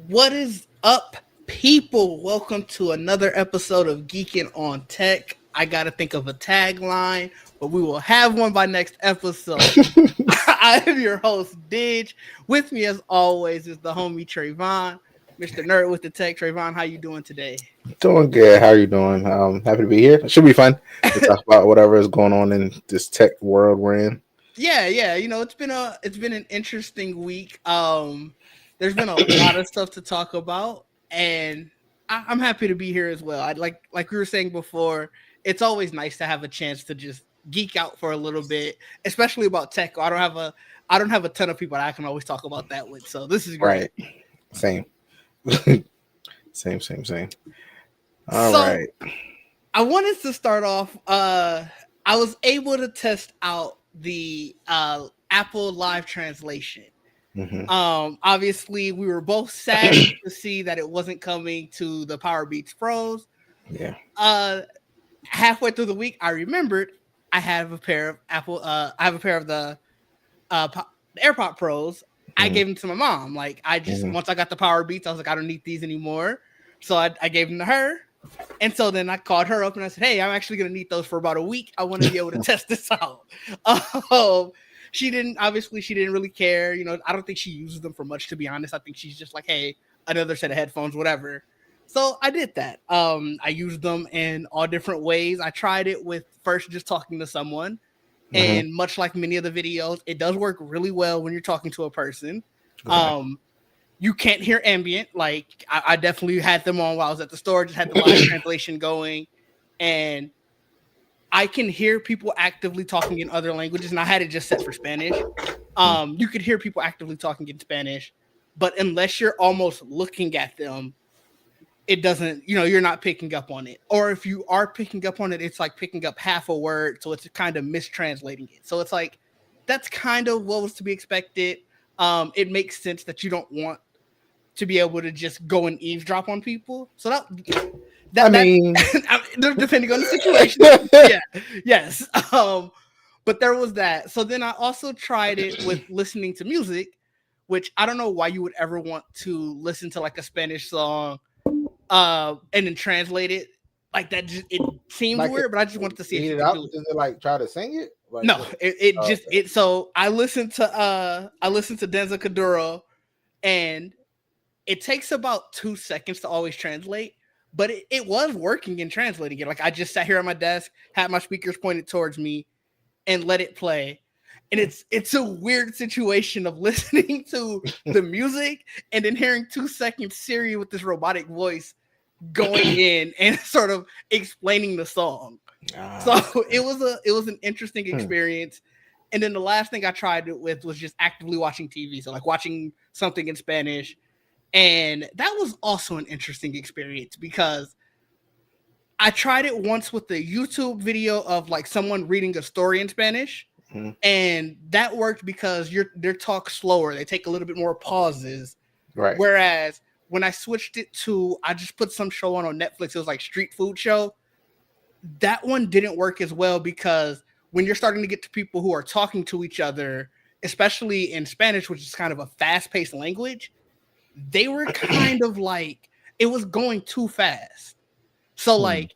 What is up, people? Welcome to another episode of Geekin on Tech. I gotta think of a tagline, but we will have one by next episode. I am your host, Didge. With me, as always, is the homie Trayvon, Mr. Nerd with the Tech. Trayvon, how you doing today? Doing good. How are you doing? Happy to be here. It should be fun to talk about whatever is going on in this tech world we're in. Yeah. It's been an interesting week. There's been a lot of stuff to talk about, and I'm happy to be here as well. I'd like we were saying before, it's always nice to have a chance to just geek out for a little bit, especially about tech. I don't have a ton of people that I can always talk about that with, so this is great. Right. Same. Same. All So right. I wanted to start off. I was able to test out the Apple Live translation. Hmm. Obviously, we were both sad to see that it wasn't coming to the Power Beats Pros. Yeah. Uh, Halfway through the week, I remembered I have a pair of Apple. I have a pair of the AirPod Pros. I Hmm. gave them to my mom. Like I just Hmm. once I got the Power Beats, I was like, I don't need these anymore. So I gave them to her. And so then I called her up and I said, "Hey, I'm actually gonna need those for about a week. I want to be able to test this out." Um, she didn't really care. I don't think she uses them for much, to be honest. I think she's just like, "Hey, another set of headphones, whatever." So I did that. I used them in all different ways. I tried it with first just talking to someone, Hmm. and much like many of the videos, it does work really well when you're talking to a person. Okay. Um, you can't hear ambient. Like I definitely had them on while I was at the store. Just had the live translation going, and I can hear people actively talking in other languages. And I had it just set for Spanish. You could hear people actively talking in Spanish, but unless you're almost looking at them, it doesn't. You're not picking up on it. Or if you are picking up on it, it's like picking up half a word, so it's kind of mistranslating it. So it's like that's kind of what was to be expected. It makes sense that you don't want to be able to just go and eavesdrop on people. So I that mean, depending on the situation, yeah, yes. But there was that. So then I also tried it with listening to music, which I don't know why you would ever want to listen to like a Spanish song, and then translate it like that. Just it seems like, weird, but I just wanted to see if read you it could out. do it. Does it like try to sing it? Like No, what? it Oh, just it. So I listened to Denzel Caduro, and it takes about 2 seconds to always translate, but it was working in translating it. Like I just sat here at my desk, had my speakers pointed towards me, and let it play. And it's a weird situation of listening to the music and then hearing 2 seconds Siri with this robotic voice going in and sort of explaining the song. So Ah, it was an interesting hmm. experience. And then the last thing I tried it with was just actively watching TV. So like watching something in Spanish, and that was also an interesting experience because I tried it once with the YouTube video of like someone reading a story in Spanish, Hmm. and that worked because they talk slower. They take a little bit more pauses. Right. Whereas when I switched it to, I just put some show on Netflix. It was like street food show. That one didn't work as well because when you're starting to get to people who are talking to each other, especially in Spanish, which is kind of a fast paced language, they were kind of like it was going too fast. So Hmm. like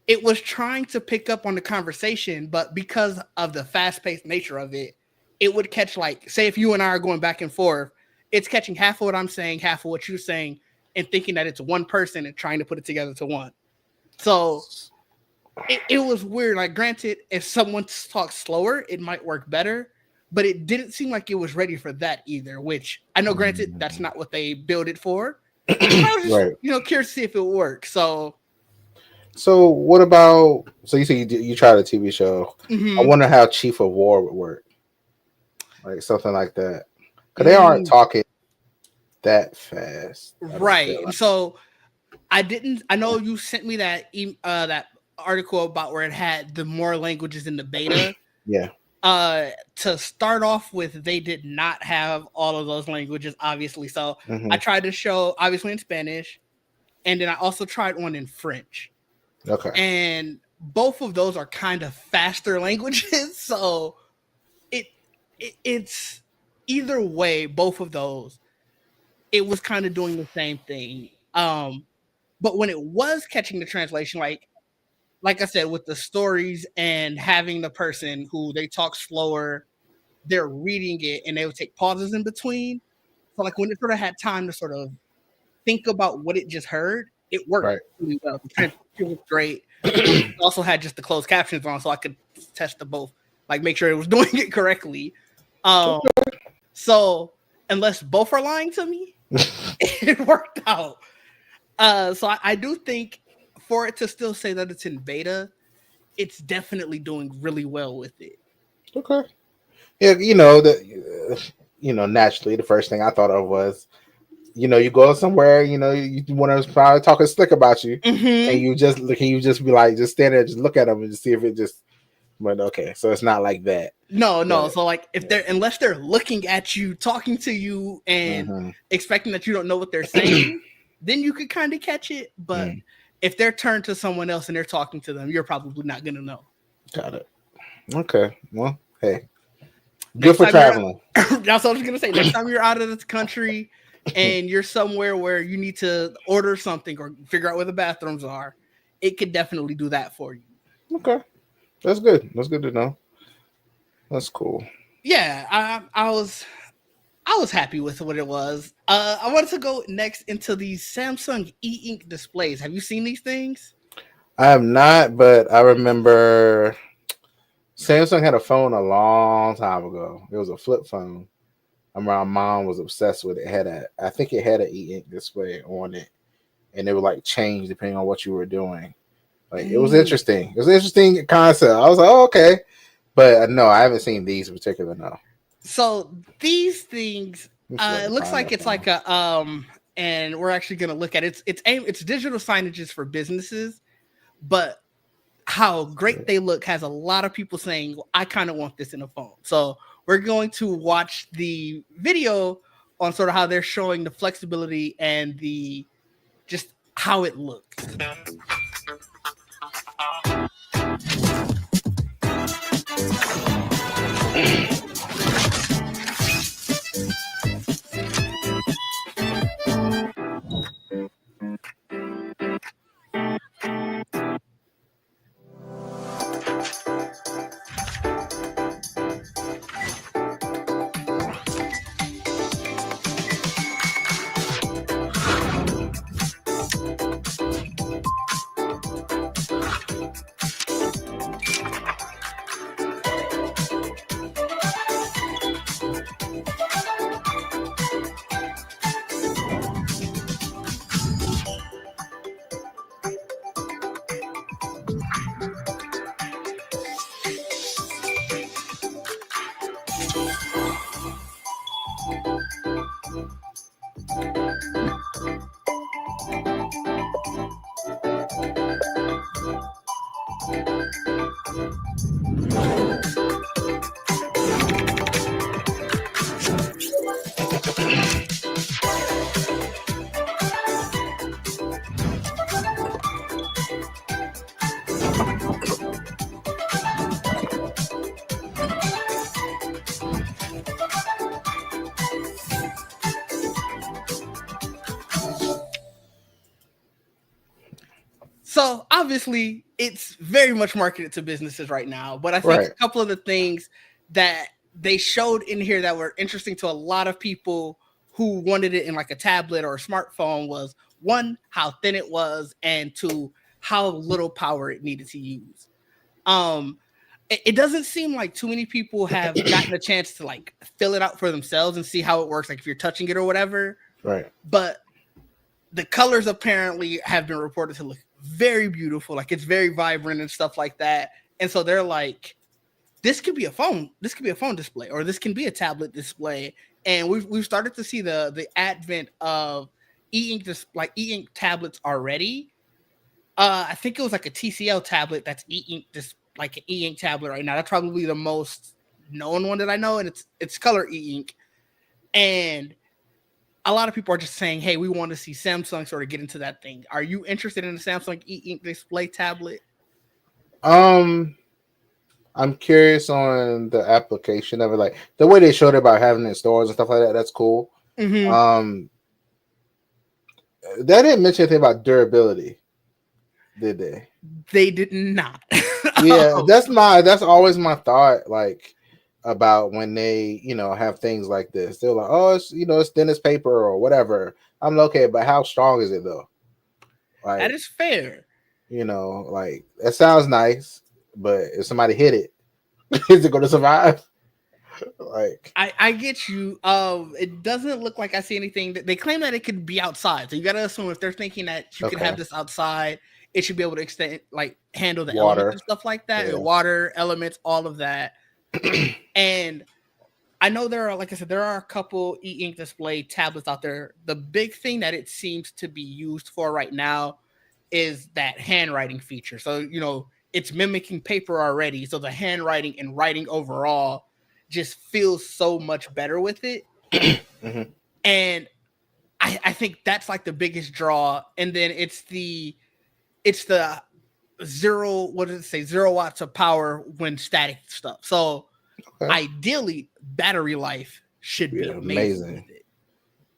it was trying to pick up on the conversation, but because of the fast-paced nature of it, it would catch like say if you and I are going back and forth, it's catching half of what I'm saying, half of what you're saying, and thinking that it's one person and trying to put it together to one. So it was weird. Like, granted, if someone talks slower, it might work better, but it didn't seem like it was ready for that either. Which I know, granted, that's not what they built it for, but I was just Right. curious to see if it works. So, So what about? So you say you tried a TV show. I mhm. wonder how Chief of War would work, like something like that, because they aren't Mm, talking that fast. I don't feel right. And like. so I didn't. I know you sent me that article about where it had the more languages in the beta. Yeah. To start off with, they did not have all of those languages, obviously. So I Hmm. tried to show obviously in Spanish, and then I also tried one in French, Okay. and both of those are kind of faster languages. So it, it's either way, both of those. it was kind of doing the same thing. But when it was catching the translation, like I said, with the stories and having the person who they talk slower, they're reading it and they would take pauses in between. So like when it sort of had time to sort of think about what it just heard, it worked Right. really well. The translation was great. Also had just the closed captions on, so I could test the both, like make sure it was doing it correctly. Um, so unless both are lying to me, it worked out. So I do think for it to still say that it's in beta, it's definitely doing really well with it. Okay. Yeah, you know naturally the first thing I thought of was, you go somewhere, you want to probably talking slick about you, and Mm-hmm. you just be like, just stand there, just look at them, and just see if it just. But okay, so it's not like that. No, no. But So like if they're unless they're looking at you, talking to you, and mm-hmm. expecting that you don't know what they're saying, then you could kind of catch it. But Mm, if they're turned to someone else and they're talking to them, you're probably not gonna know. got it. Okay. Well, hey, good Next for time you're out, traveling. that's what I was gonna say. Next time you're out of this country and you're somewhere where you need to order something or figure out where the bathrooms are, it could definitely do that for you. Okay, that's good. That's good to know. That's cool. Yeah, I was happy with what it was. I wanted to go next into these Samsung e-ink displays. Have you seen these things? I have not, but I remember Samsung had a phone a long time ago. It was a flip phone. My mom was obsessed with it. I think it had an e-ink display on it, and it would like change depending on what you were doing. Like it was Mm. interesting. It was an interesting concept. I was like, oh, okay, but no, I haven't seen these in particular. No, So these things, let me see if I it can looks find like that it's phone. like a and we're actually gonna look at it. It's digital signages for businesses, but how great they look has a lot of people saying, well, I kind of want this in a phone. So we're going to watch the video on sort of how they're showing the flexibility and the just how it looks. So obviously, it's very much marketed to businesses right now. But I think Right. a couple of the things that they showed in here that were interesting to a lot of people who wanted it in like a tablet or a smartphone was one, how thin it was, and two, how little power it needed to use. Um, it doesn't seem like too many people have gotten a chance to like fill it out for themselves and see how it works, like if you're touching it or whatever. Right. But the colors apparently have been reported to look very beautiful, like it's very vibrant and stuff like that. And so they're like, this could be a phone. This could be a phone display, or this can be a tablet display. And we've started to see the advent of e-ink like e-ink tablets already. I think it was like a TCL tablet that's e-ink, just like an e-ink tablet right now. That's probably the most known one that I know, and it's color e-ink. And a lot of people are just saying, "Hey, we want to see Samsung sort of get into that thing." Are you interested in a Samsung e-ink display tablet? Um, I'm curious on the application of it, like the way they showed it about having it in stores and stuff like that. That's cool. Mm-hmm. Um, They didn't mention anything about durability, did they? They did not. Yeah, Um, that's always my thought. Like about when they have things like this, they're like, oh, it's it's thin as paper or whatever. I'm like, okay, but how strong is it though? that Like is fair. like it sounds nice, but if somebody hit it, is it going to survive? Like, I get you. It doesn't look like I see anything that they claim that it could be outside. So you gotta assume if they're thinking that you could have okay, this outside, it should be able to extend like handle the elements water, and stuff like that. yeah. Water, elements, all of that. And I know there are, like I said, there are a couple e-ink display tablets out there. The big thing that it seems to be used for right now is that handwriting feature. So, it's mimicking paper already. So the handwriting and writing overall just feels so much better with it. Hmm. And I think that's like the biggest draw. And then it's the zero, what does it say? 0 watts of power when static stuff. So Okay, ideally battery life should be yeah, amazing with amazing. it.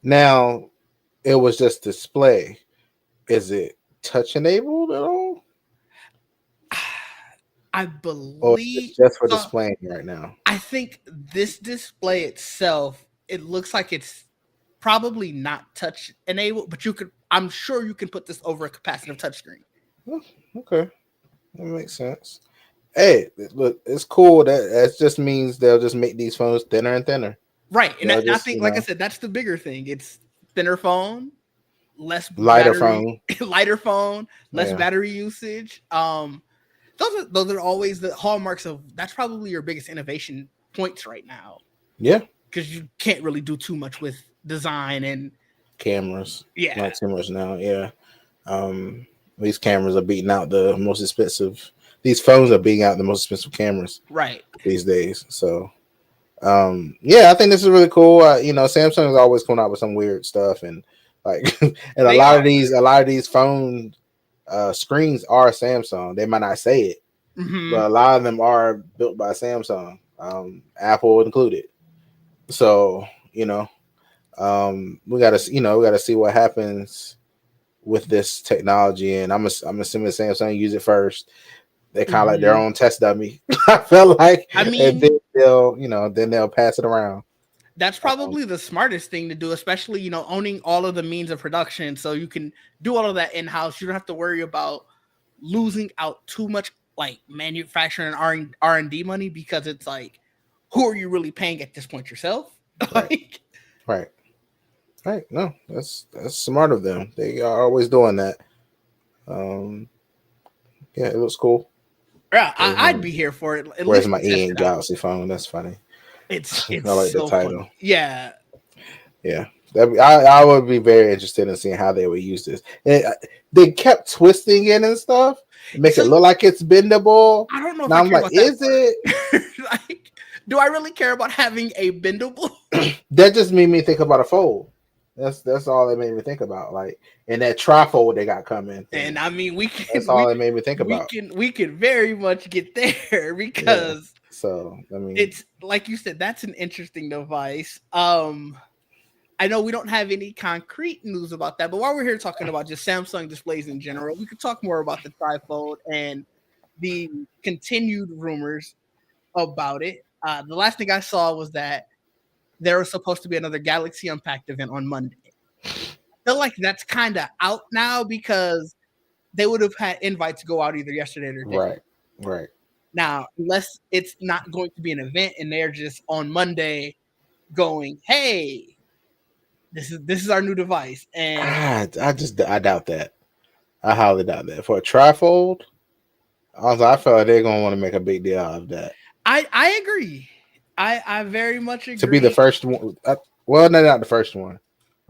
Now it was just display. Is it touch enabled at all, I or it's believe just for so. displaying right now? I think this display itself, it looks like it's probably not touch enabled, but I'm sure you can put this over a capacitive touchscreen. Oh, okay, that makes sense. Hey, look, it's cool. That just means they'll just make these phones thinner and thinner. Right. And They'll I just think, like I said, that's the bigger thing. It's thinner phone, less lighter battery, phone. lighter phone, less Yeah, battery usage. Those are always the hallmarks of that's probably your biggest innovation points right now. yeah. Because you can't really do too much with design and Cameras, yeah, like cameras now. Yeah, um, these cameras are beating out the most expensive. These phones are beating out the most expensive cameras right. these days. So, yeah, I think this is really cool. Samsung is always coming out with some weird stuff, and like, and a They lot of are. these phone screens are Samsung. They might not say it, Hmm. but a lot of them are built by Samsung, Apple included. So, we gotta see what happens with this technology, and I'm assuming Samsung use it first. They kind of like their Hmm. own test dummy. I felt like, I and mean, then they'll pass it around. that's Um, probably the smartest thing to do, especially owning all of the means of production, so you can do all of that in house. You don't have to worry about losing out too much like manufacturing and R&D money because it's like, who are you really paying at this point yourself? right, Like, right, right. No, that's smart of them. They are always doing that. Um, yeah, it looks cool. yeah, Where's I'd my be here for it at Where's least my to test E it and out. Galaxy phone? That's funny. It's I like the so title. funny. Yeah, Yeah, I would be very interested in seeing how they would use this. They kept twisting it and stuff, and make it so look like it's bendable. I don't know if Now I I'm care like, about that is it? part. Like, do I really care about having a bendable? That just made me think about a fold. That's all that made me think about. Like, and that trifold they got coming And thing. I mean, we That's can all it made me think we about. can we can very much get there Yeah. because So I mean, it's like you said, that's an interesting device. I know we don't have any concrete news about that, but while we're here talking about just Samsung displays in general, we could talk more about the trifold and the continued rumors about it. The last thing I saw was that there was supposed to be another Galaxy Unpacked event on Monday. I feel like that's kind of out now because they would have had invites go out either yesterday or today. right, right. Now, unless it's not going to be an event and they're just on Monday going, "Hey, this is our new device," and I doubt that. I highly doubt that for a trifold. Also, I feel like they're gonna want to make a big deal out of that. I agree. I very much To be the agree. first one. Well, no, not the first one,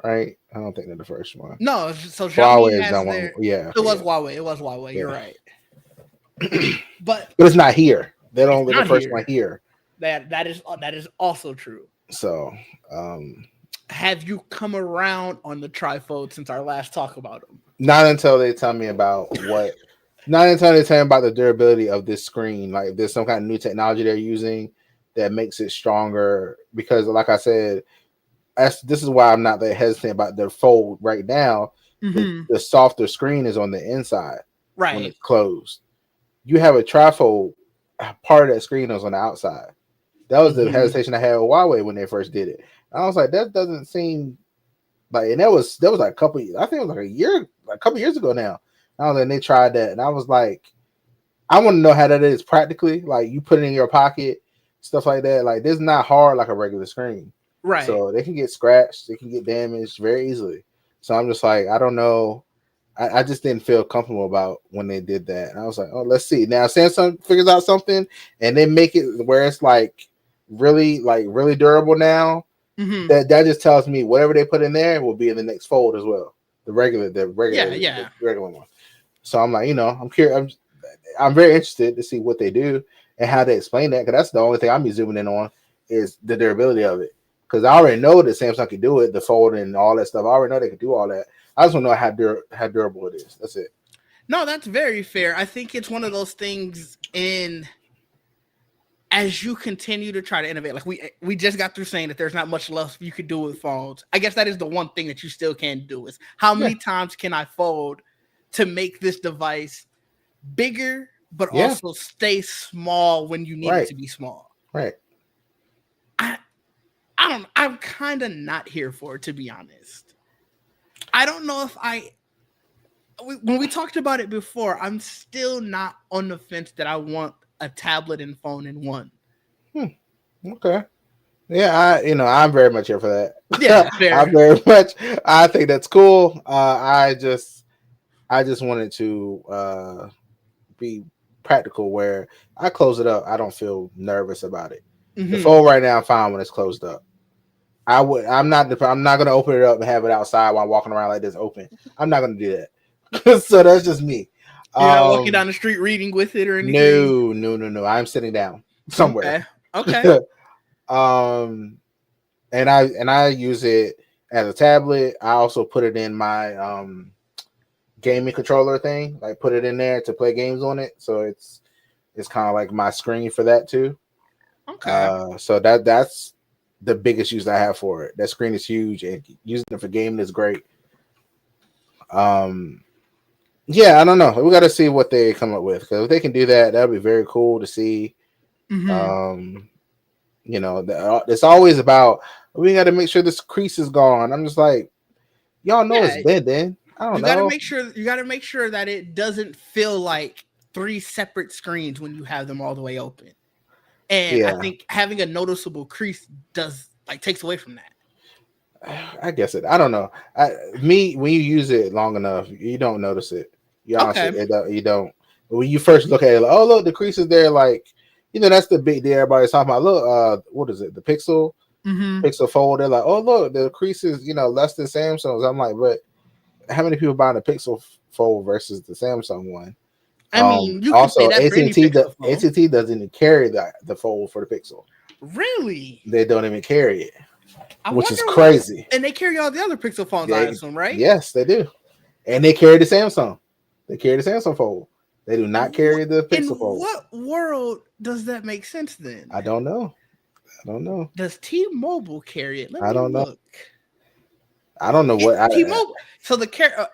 right? I don't think they're the first one. No, so Xiaomi Huawei has has done one. their. Yeah, It okay, was yeah, Huawei. It was Huawei. You're yeah. right, but But it's not here. They it's don't. They're the not first one here. here. That is also true. So, um, Have you come around on the trifold since our last talk about them? not until they tell me about what. Not until they tell me about the durability of this screen. Like, if there's some kind of new technology they're using that makes it stronger. Because, like I said, this is why I'm not that hesitant about the fold right now, Mm-hmm. The softer screen is on the inside when Right. it's closed. You have a trifold, part of that screen is on the outside. That was the Mm-hmm. hesitation I had with Huawei when they first did it. I was like, that doesn't seem like, and that was like a couple. I think it was like a year, like a couple years ago now. I was like, they tried that, and I was like, I want to know how that is practically. Like, you put it in your pocket, stuff like that. Like, this is not hard like a regular screen. Right. So they can get scratched, they can get damaged very easily. So I'm just like, I don't know. I just didn't feel comfortable about when they did that. And I was like, oh, let's see. Now Samsung figures out something and they make it where it's like really durable now. Mm-hmm. That just tells me whatever they put in there will be in the next fold as well. Yeah. The Yeah. regular one. So I'm like, I'm curious. I'm very interested to see what they do and how they explain that, because that's the only thing I'm zooming in on is the durability of it. Because I already know that Samsung can do it, the fold and all that stuff. I already know they can do all that. I just want to know how durable it is. That's it. No, that's very fair. I think it's one of those things in as you continue to try to innovate. Like we just got through saying that there's not much less you could do with phones. I guess that is the one thing that you still can't do is how Yeah, many times can I fold to make this device bigger, but yeah, also stay small when you need it right, to be small. right. I I don't. I'm kind of not here for it, to be honest. I don't know if when we talked about it before, I'm still not on the fence that I want a tablet and phone in one. Hmm, okay. Yeah, I'm very much here for Yeah, that. I'm fair. very much. I think that's cool. I just wanted to be practical where I close it up. I don't feel nervous about it. The Hmm. phone right now, I'm fine when it's closed up. I'm not gonna open it up and have it outside while I'm walking around like this open. I'm not gonna do that. So that's just me. You're not walking Um, down the street reading with it or anything. no, no, no, no. I'm sitting down somewhere. Okay. Okay. um, and I use it as a tablet. I also put it in my gaming controller thing. Like, put it in there to play games on it. So it's kind of like my screen for that too. Okay. So that's the biggest use I have for it. That screen is huge, and using it for gaming is great. Um, yeah, I don't know. We got to see what they come up with, because if they can do that, that'll be very cool to see. Hmm. Um, it's always about, we got to make sure this crease is gone. I'm just like, y'all know it's Yeah. bending. I don't You got to know. make sure. You got to make sure that it doesn't feel like three separate screens when you have them all the way open. And I Yeah, think having a noticeable crease does like takes away from that. I guess it. I don't know. Me, when you use it long enough, you don't notice it. You honestly, Okay. you don't. When you first look at it, like, oh look, the crease is there. Like, that's the big deal everybody's talking about. Look, what is it? The Hmm. Pixel Fold. They're like, oh look, the crease is less than Samsung's. I'm like, but how many people buying the Pixel Fold versus the Samsung one? I mean, you can say Also, that for any AT&T, Pixel phone. AT&T doesn't even carry the Fold for the Pixel. Really? They don't even carry it, I which is wonder what. crazy. And they carry all the other Pixel phones, I assume, right? Yes, they do. And they carry the Samsung. They carry the Samsung Fold. They do not carry the Pixel In Fold. what world does that make sense then? I don't know. I don't know. Does T-Mobile carry it? Let I me don't know. look. I don't know what. T-Mobile. So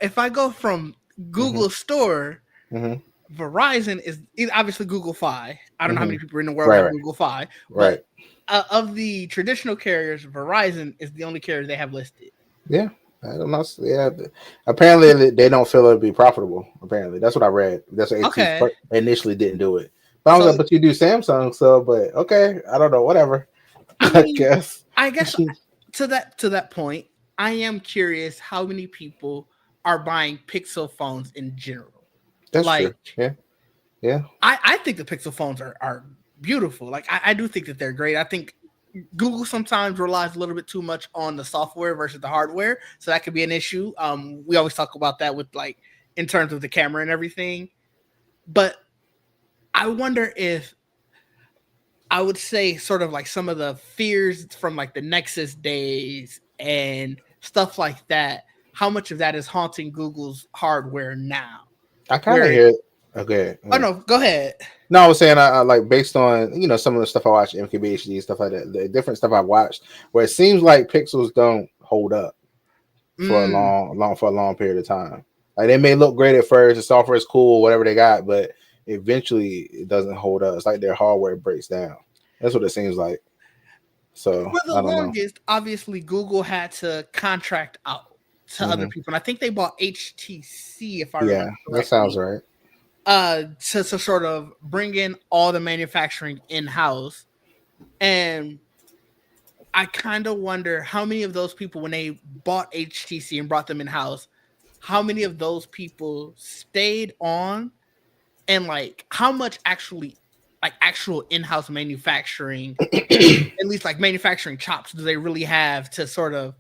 if I go from Mm-hmm, Google Store, mm-hmm, Verizon is obviously Google Fi. I don't know how mm-hmm. many people in the world Right, have right, Google Fi, right. but of the traditional carriers, Verizon is the only carrier they have listed. Yeah. I don't know. Yeah. Apparently, they don't feel it'll be profitable. Apparently, that's what I read. That's what AT Okay, initially didn't do it. But I was like, so but you do Samsung, so, but okay. I don't know. Whatever. I I mean, guess. I guess to that point, I am curious how many people are buying Pixel phones in general. That's true. Like, Yeah. Yeah. I think the Pixel phones are beautiful. Like, I do think that they're great. I think Google sometimes relies a little bit too much on the software versus the hardware, so that could be an issue. We always talk about that with like in terms of the camera and everything. But I wonder if I would say sort of like some of the fears from like the Nexus days and stuff like that. How much of that is haunting Google's hardware now? I kind of Where hear. Okay. oh no, go ahead. No, I was saying, I like, based on some of the stuff I watch, MKBHD stuff like that, the different stuff I've watched, where it seems like pixels don't hold up. for a long period of time. Like they may look great at first, the software is cool, whatever they got, but eventually it doesn't hold up. It's like their hardware breaks down. That's what it seems like. So For the I don't know. longest, obviously, Google had to contract out to other Hmm. people. And I think they bought HTC, if I Yeah, remember that sounds correctly, right. to sort of bring in all the manufacturing in house. And I kind of wonder how many of those people, when they bought HTC and brought them in house, how many of those people stayed on, and like how much actually, like actual in house manufacturing, at least like manufacturing chops, do they really have to sort of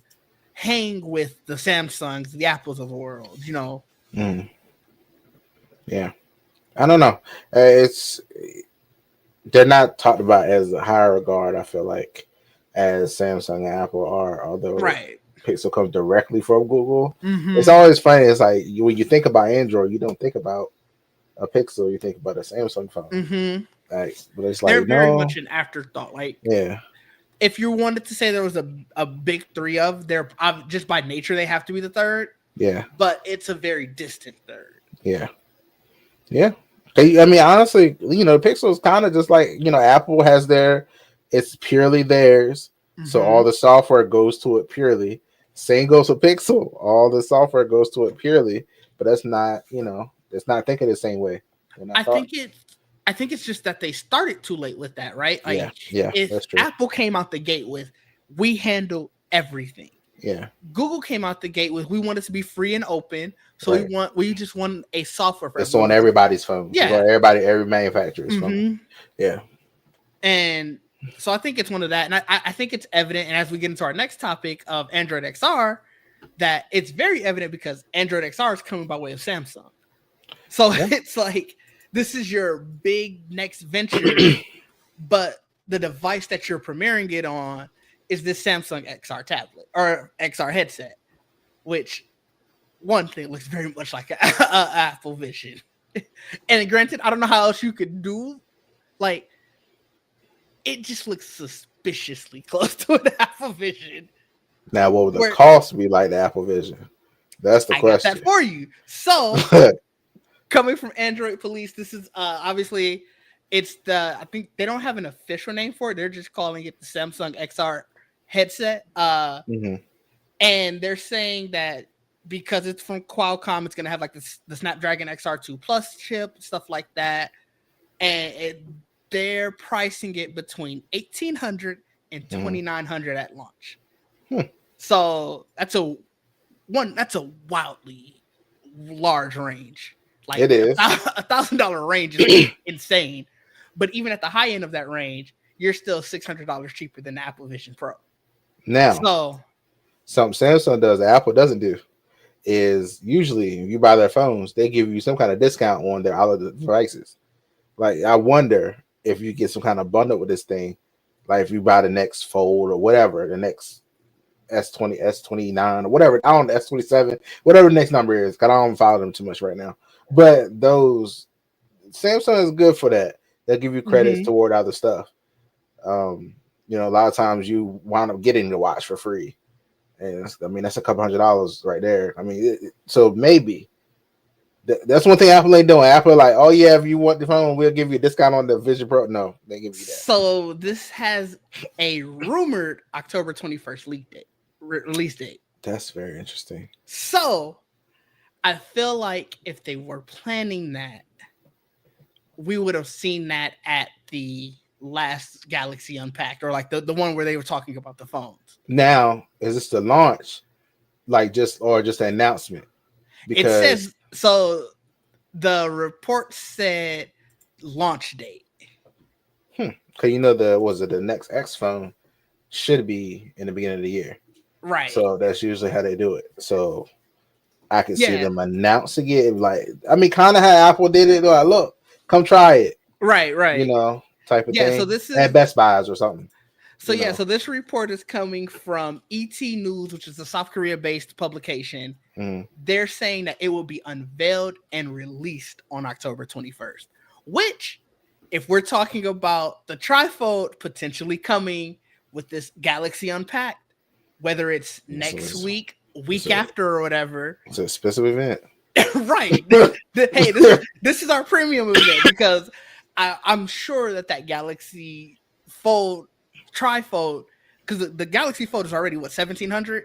hang with the Samsungs, the Apples of the world, you know? Mm, yeah, I don't know. It's they're not talked about as a higher regard. I feel like as Samsung and Apple are, although Right. Pixel comes directly from Google. It's Mm-hmm. always funny. It's like when you think about Android, you don't think about a Pixel. You think about a Samsung phone. Mm-hmm. Like, but it's like They're very no, much an afterthought. Like, yeah, if you wanted to say there was a big three of, they're just by nature they have to be the third, yeah, but it's a very distant third. yeah, yeah. I mean, honestly, Pixel is kind of just like Apple has their, it's purely theirs. So all Mm-hmm. the software goes to it purely. Same goes with Pixel. All the software goes to it purely, but that's not, it's not thinking the same way. They're not I thought. think it's I think it's just that they started too late with that, right? Yeah, Like yeah, if that's true. Apple came out the gate with we handle everything. Yeah, Google came out the gate with we want it to be free and open. So right. we just want a software for It's on everyone. everybody's phones. It's Yeah. on every manufacturer's phone. Hmm. Yeah. And so I think it's one of that. And I think it's evident. And as we get into our next topic of Android XR, that it's very evident because Android XR is coming by way of Samsung. So Yeah. it's like this is your big next venture, but the device that you're premiering it on is this Samsung XR tablet or XR headset, which one thing looks very much like a Apple Vision. And granted, I don't know how else you could do, like, it just looks suspiciously close to an Apple Vision. Now, what would the Where cost be like the Apple Vision? That's the I got that question. for you. So coming from Android Police, this is obviously it's the I think they don't have an official name for it. They're just calling it the Samsung XR headset. Hmm. And they're saying that because it's from Qualcomm, it's gonna have like the Snapdragon XR2 Plus chip, stuff like that. And they're pricing it between 1,800 and Hmm. 2,900 at launch. Hmm. So that's a wildly large range. Like It is. $1,000 range is insane. But even at the high end of that range, you're still $600 cheaper than the Apple Vision Pro. Now, So something Samsung does that Apple doesn't do is usually if you buy their phones, they give you some kind of discount on their all of the devices. Like I wonder if you get some kind of bundle with this thing, like if you buy the next Fold or whatever, the next S20, S29 or whatever, I don't know, S27, whatever the next number is, because I don't follow them too much right now. But those Samsung is good for that. They'll give you credits mhm. toward other stuff. Um, a lot of times you wind up getting the watch for free. And I mean, that's a couple $100 right there. I mean, so maybe that's one thing Apple ain't doing. Apple like, oh yeah, if you want the phone, we'll give you a discount on the Vision Pro. No, they give you that. So this has a rumored October 21st release date. That's very interesting. So I feel like if they were planning that, we would have seen that at the last Galaxy Unpacked or like the one where they were talking about the phones. Now, is this the launch, like just an announcement? It Because says so the report said launch date. because the next X phone should be in the beginning of the year, Right. so that's usually how they do it. So I can see Yeah. them announcing it, like I mean, kind of how Apple did it. Like, look, come try it, Right, right. type of Yeah, so thing this at is Best Buys or something. so You yeah, know, so this report is coming from ET News, which is a South Korea-based publication. mm, They're saying that it will be unveiled and released on October 21st, which if we're talking about the trifold potentially coming with this Galaxy Unpacked, whether it's so next week week after or whatever. It's a special event. Right. Hey, this is our premium event because I'm sure that Galaxy Fold trifold, because the Galaxy Fold is already what, 1,700?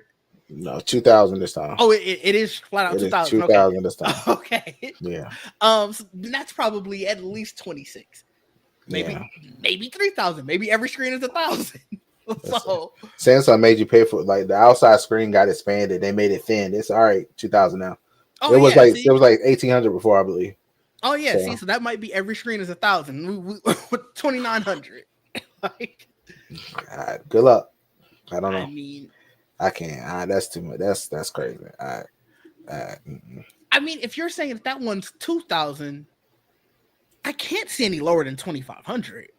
No, 2,000 this time. Oh, it is flat out It is 2,000. 2,000 Okay. this time. Okay. Yeah. So that's probably at least 26. Maybe 3,000. Maybe every screen is 1,000. So Samsung made you pay for, like, the outside screen got expanded. They made it thin. It's all right, 2,000 now. Oh, it was yeah, like 1,800 before, I believe. Oh yeah, so that might be every screen is 1,000 with 2,900. Like, good luck. I don't know. I mean, I can't. That's too much. That's crazy. I mean, if you're saying that one's 2,000, I can't see any lower than 2,500.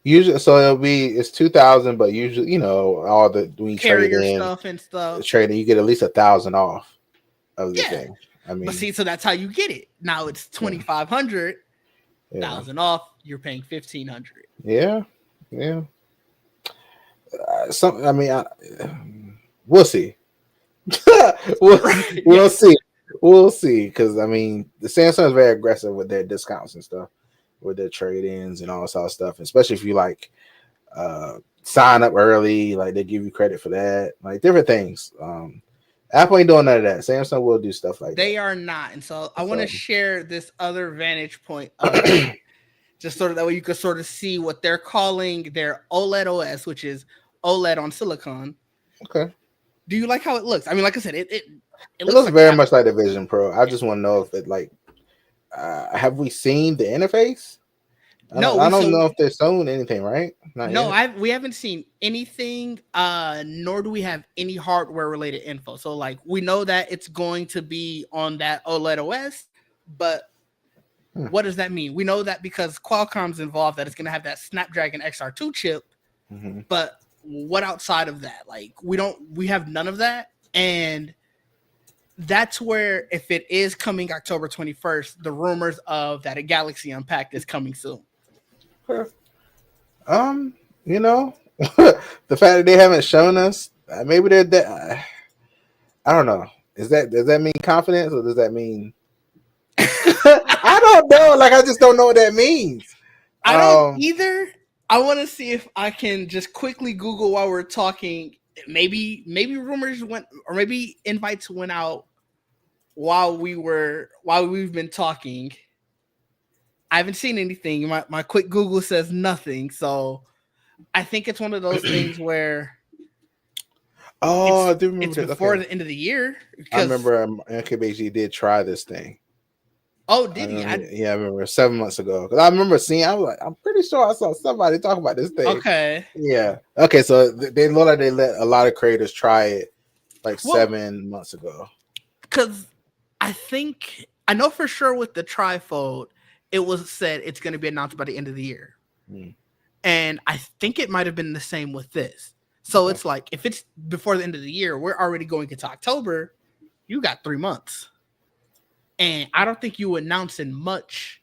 Usually, so it's 2,000, but usually, all the when you carrier trade in stuff and stuff, trading, you get at least 1,000 off of the thing. I mean, but see, so that's how you get it. Now it's 2,500, 1,000 off. You're paying 1,500. Yeah. We'll see. We'll see. We'll see, because I mean, the Samsung is very aggressive with their discounts and stuff, with their trade-ins and all this other stuff. Especially if you like sign up early, like they give you credit for that, like different things. Apple ain't doing none of that. Samsung will do stuff like that. They are not, and so I want to share this other vantage point. Just sort of that way you could sort of see what they're calling their OLED OS, which is OLED on silicon. Okay. Do you like how it looks? I mean, like I said, it looks like very much like the Vision Pro. I just want to know if it have we seen the interface? I don't know if they're showing anything, right? We haven't seen anything, nor do we have any hardware related info. So like we know that it's going to be on that OLED OS, but what does that mean? We know that because Qualcomm's involved, that it's going to have that Snapdragon XR2 chip. Mm-hmm. But what outside of that? Like we have none of that. And that's where, if it is coming October 21st, the rumors of that a Galaxy Unpacked is coming soon. The fact that they haven't shown us, maybe they're that. I don't know. Does that mean confidence, or does that mean? I don't know. Like, I just don't know what that means. I don't either. I want to see if I can just quickly Google while we're talking. Maybe rumors went, or maybe invites went out while we've been talking. I haven't seen anything. My quick Google says nothing. So I think it's one of those things where I do remember it's before the end of the year. I remember NKBG did try this thing. Oh, did he? I remember 7 months ago. Because I remember I was like, I'm pretty sure I saw somebody talk about this thing. Okay. Yeah. Okay, so they look like they let a lot of creators try it 7 months ago. Because I know for sure with the trifold, it was said it's going to be announced by the end of the year. And I think it might have been the same with this. So it's like, if it's before the end of the year, we're already going into October. You got 3 months. And I don't think you announcing much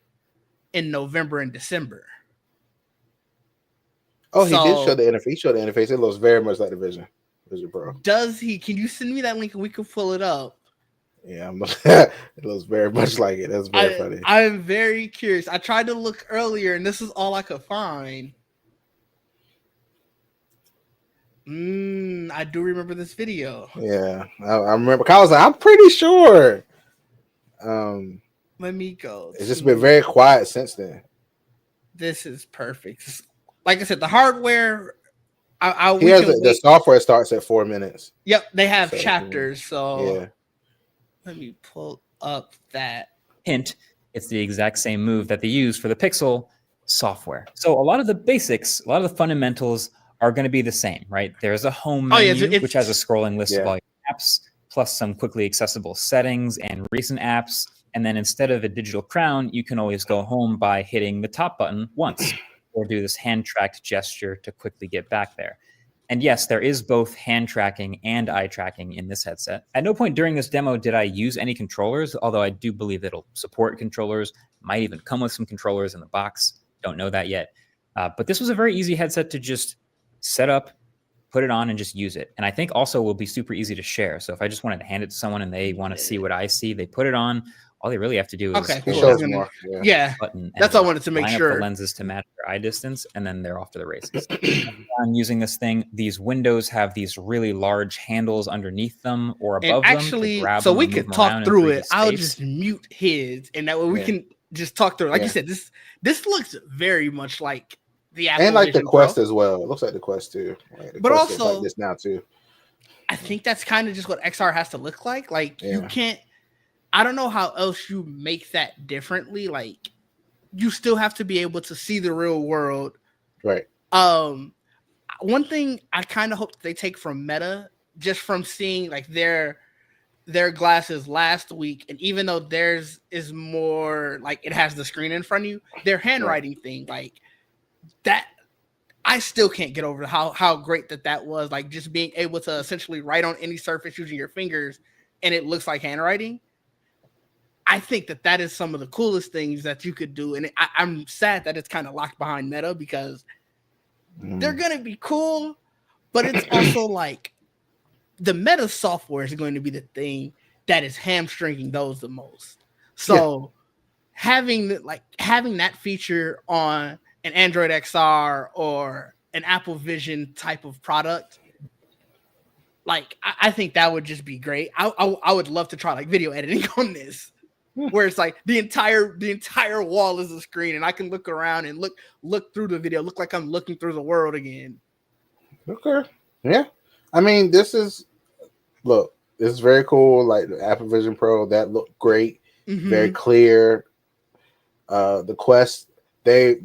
in November and December. Oh, he did show the interface. He showed the interface. It looks very much like the Vision Pro. Does he? Can you send me that link and we can pull it up? Yeah, it looks very much like it. That's very funny. I'm very curious. I tried to look earlier, and this is all I could find. I do remember this video. Yeah, I remember. I was like, I'm pretty sure. Let me go. It's just been very quiet since then. This is perfect. Like I said, the hardware. The software starts at 4 minutes. Yep, they have chapters. So yeah. Let me pull up that. Hint, it's the exact same move that they use for the Pixel software. So a lot of the basics, a lot of the fundamentals are going to be the same, right? There's a home menu, which has a scrolling list of all your apps, plus some quickly accessible settings and recent apps. And then instead of a digital crown, you can always go home by hitting the top button once or do this hand-tracked gesture to quickly get back there. And yes, there is both hand tracking and eye tracking in this headset. At no point during this demo did I use any controllers, although I do believe that it'll support controllers, might even come with some controllers in the box. Don't know that yet. But this was a very easy headset to just set up, put it on and just use it. And I think also will be super easy to share. So if I just wanted to hand it to someone and they want to see what I see, they put it on. All they really have to do is yeah. button. That's all I wanted to make sure. Line up the lenses to match their eye distance, and then they're off to the races. I'm using this thing. These windows have these really large handles underneath them or above them. Actually, so we could talk through it. I'll just mute his, and that way we can just talk through it. Like you said, this looks very much like the Apple and like Vision the Quest Pro. As well. It looks like the Quest too. Like but Quest also like this now too. I think that's kind of just what XR has to look like. Like you can't. I don't know how else you make that differently. Like you still have to be able to see the real world. Right. One thing I kind of hope that they take from Meta, just from seeing like their glasses last week, and even though theirs is more like it has the screen in front of you, their handwriting thing, like that, I still can't get over how great that was. Like just being able to essentially write on any surface using your fingers, and it looks like handwriting. I think that is some of the coolest things that you could do. And I'm sad that it's kind of locked behind Meta because they're going to be cool, but it's also like the Meta software is going to be the thing that is hamstringing those the most. So having that feature on an Android XR or an Apple Vision type of product, like I think that would just be great. I would love to try like video editing on this. Where it's like the entire wall is a screen, and I can look around and look through the video, look like I'm looking through the world again. Okay, yeah. I mean, this is very cool. Like the Apple Vision Pro, that looked great, very clear. The Quest, they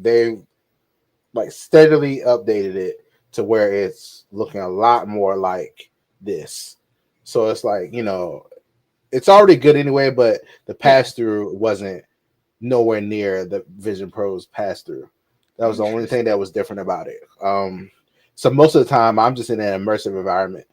like steadily updated it to where it's looking a lot more like this. So it's like, it's already good anyway, but the pass-through wasn't nowhere near the Vision Pro's pass-through. That was the only thing that was different about it. So most of the time, I'm just in an immersive environment.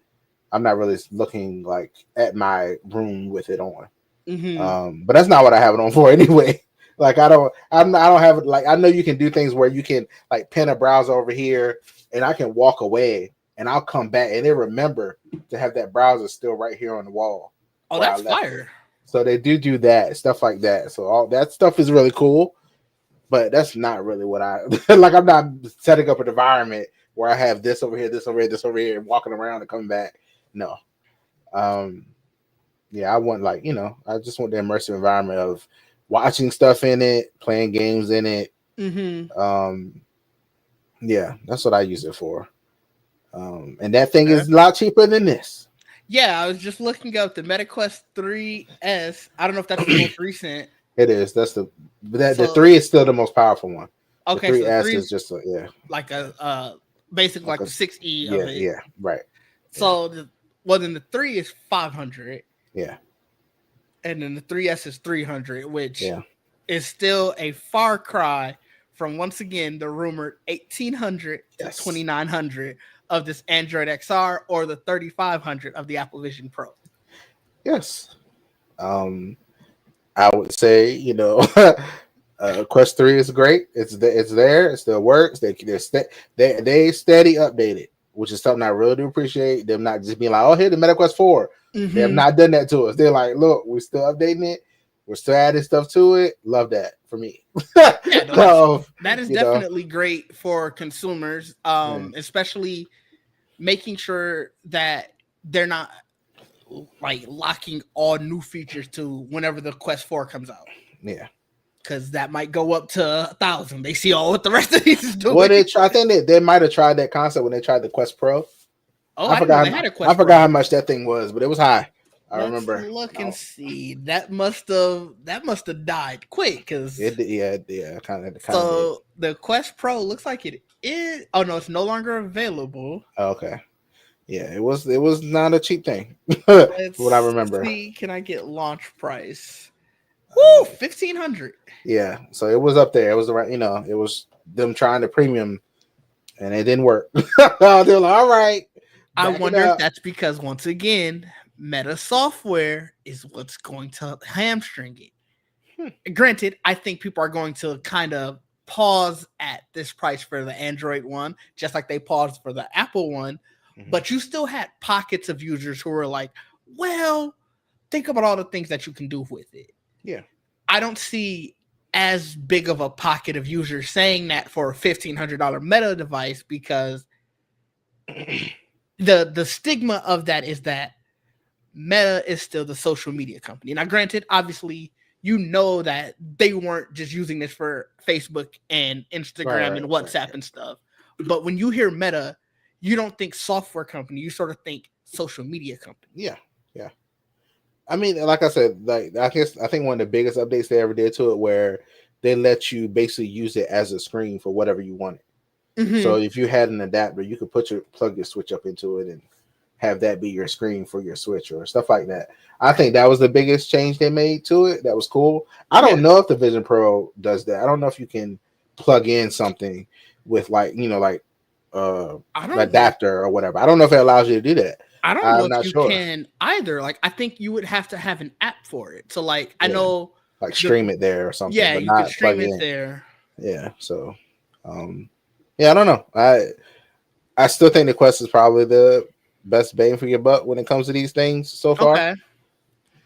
I'm not really looking like at my room with it on. But that's not what I have it on for anyway. Like I don't have it. Like I know you can do things where you can like pin a browser over here, and I can walk away, and I'll come back, and they remember to have that browser still right here on the wall. Oh, that's fire. So they do that, stuff like that. So all that stuff is really cool, but that's not really what I like. I'm not setting up an environment where I have this over here, this over here, this over here, and walking around and coming back. No. Yeah, I want I just want the immersive environment of watching stuff in it, playing games in it. Yeah, that's what I use it for. And that thing is a lot cheaper than this. Yeah, I was just looking up the MetaQuest 3S. I don't know if that's the most recent. It is. That's the 3 is still the most powerful one. Okay, the 3S is just like a basically like the 6E of it. Yeah, right. So then the 3 is 500. Yeah. And then the 3S is 300, which is still a far cry from, once again, the rumored 1800 to 2900 of this Android XR or the 3500 of the Apple Vision Pro. Yes. I would say, Quest 3 is great. It's there. It still works. They steady update it, which is something I really do appreciate. Them not just being like, oh, here the MetaQuest 4. They have not done that to us. They're like, look, we're still updating it. We're still adding stuff to it. Love that for me. That is definitely great for consumers, especially making sure that they're not like locking all new features to whenever the Quest 4 comes out. Yeah. Because that might go up to 1,000. They see all what the rest of these is doing. Well, I think they might have tried that concept when they tried the Quest Pro. Oh, I forgot how much that thing was, but it was high. I remember. Look and see. That must have died quick because kind of. So the Quest Pro looks like it is. Oh no, it's no longer available. Okay. Yeah, it was not a cheap thing. What I remember. See, can I get launch price? Woo, 1,500. Yeah, so it was up there. It was right. It was them trying to premium, and it didn't work. They're like, all right. I wonder if that's because, once again, Meta software is what's going to hamstring it. Granted, I think people are going to kind of pause at this price for the Android one, just like they paused for the Apple one. but you still had pockets of users who were like, well, think about all the things that you can do with it. Yeah. I don't see as big of a pocket of users saying that for a $1,500 Meta device, because the stigma of that is that Meta is still the social media company. Now, granted, obviously, you know that they weren't just using this for Facebook and Instagram and WhatsApp and stuff. But when you hear Meta, you don't think software company. You sort of think social media company. Yeah, yeah. I mean, like I said, like I think one of the biggest updates they ever did to it, where they let you basically use it as a screen for whatever you wanted. Mm-hmm. So if you had an adapter, you could plug your Switch up into it and have that be your screen for your Switch or stuff like that. I think that was the biggest change they made to it. That was cool. I don't know if the Vision Pro does that. I don't know if you can plug in something with an adapter or whatever. I don't know if it allows you to do that. I don't know if you can either. Like, I think you would have to have an app for it. So, like, I know, like stream it there or something. Yeah, but you can stream it there. Yeah. So, I don't know. I still think the Quest is probably the best bang for your buck when it comes to these things so far. Okay.